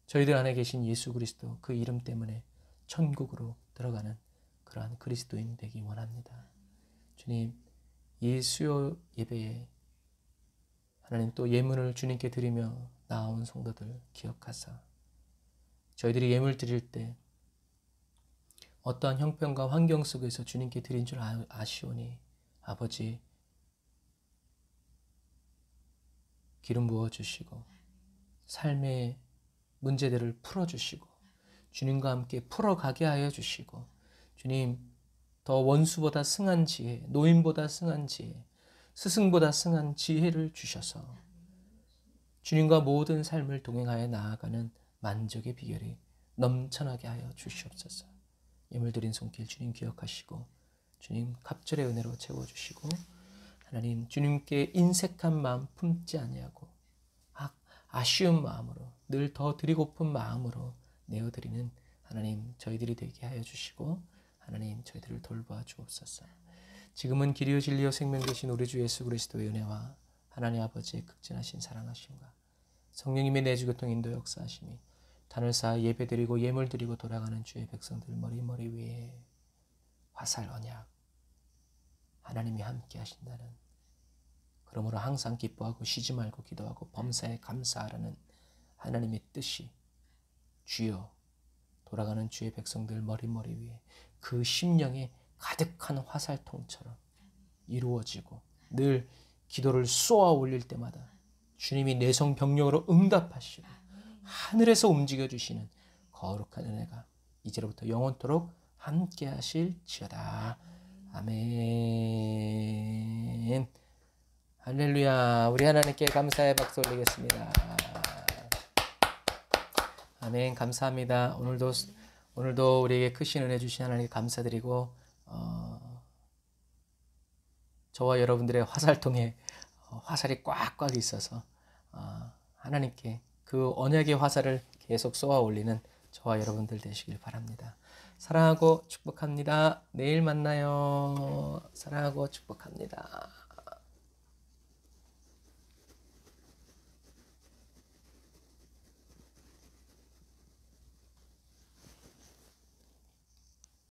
저희들 안에 계신 예수 그리스도 그 이름 때문에 천국으로 들어가는 그러한 그리스도인 되기 원합니다. 주님, 이 수요 예배에 하나님 또 예물을 주님께 드리며 나온 성도들 기억하사 저희들이 예물 드릴 때 어떠한 형편과 환경 속에서 주님께 드린 줄 아시오니 아버지 기름 부어주시고 삶의 문제들을 풀어주시고 주님과 함께 풀어가게 하여 주시고 주님 더 원수보다 승한 지혜, 노인보다 승한 지혜, 스승보다 승한 지혜를 주셔서 주님과 모든 삶을 동행하여 나아가는 만족의 비결이 넘쳐나게 하여 주시옵소서. 예물 드린 손길 주님 기억하시고 주님 갑절의 은혜로 채워주시고 하나님 주님께 인색한 마음 품지 아니하고 아쉬운 마음으로 늘 더 드리고픈 마음으로 내어드리는 하나님 저희들이 되게 하여 주시고 하나님 저희들을 돌봐 주옵소서. 지금은 길이요 진리요 생명 되신 우리 주 예수 그리스도의 은혜와 하나님 아버지의 극진하신 사랑하심과 성령님의 내주교통 인도 역사하심이 단을 쌓아 예배드리고 예물드리고 돌아가는 주의 백성들 머리 위에 화살 언약 하나님이 함께 하신다는 그러므로 항상 기뻐하고 쉬지 말고 기도하고 범사에 감사하라는 하나님의 뜻이 주여 돌아가는 주의 백성들 머리머리 위에 그 심령에 가득한 화살통처럼 이루어지고 늘 기도를 쏘아 올릴 때마다 주님이 내성 병력으로 응답하시고 하늘에서 움직여 주시는 거룩한 은혜가 이제로부터 영원토록 함께 하실지어다. 아멘. 할렐루야. 우리 하나님께 감사의 박수 올리겠습니다. 아멘. 감사합니다. 오늘도 우리에게 크신 은혜 주신 하나님께 감사드리고 저와 여러분들의 화살통에 화살이 꽉꽉 있어서 하나님께 그 언약의 화살을 계속 쏘아 올리는 저와 여러분들 되시길 바랍니다. 사랑하고 축복합니다. 내일 만나요. 사랑하고 축복합니다.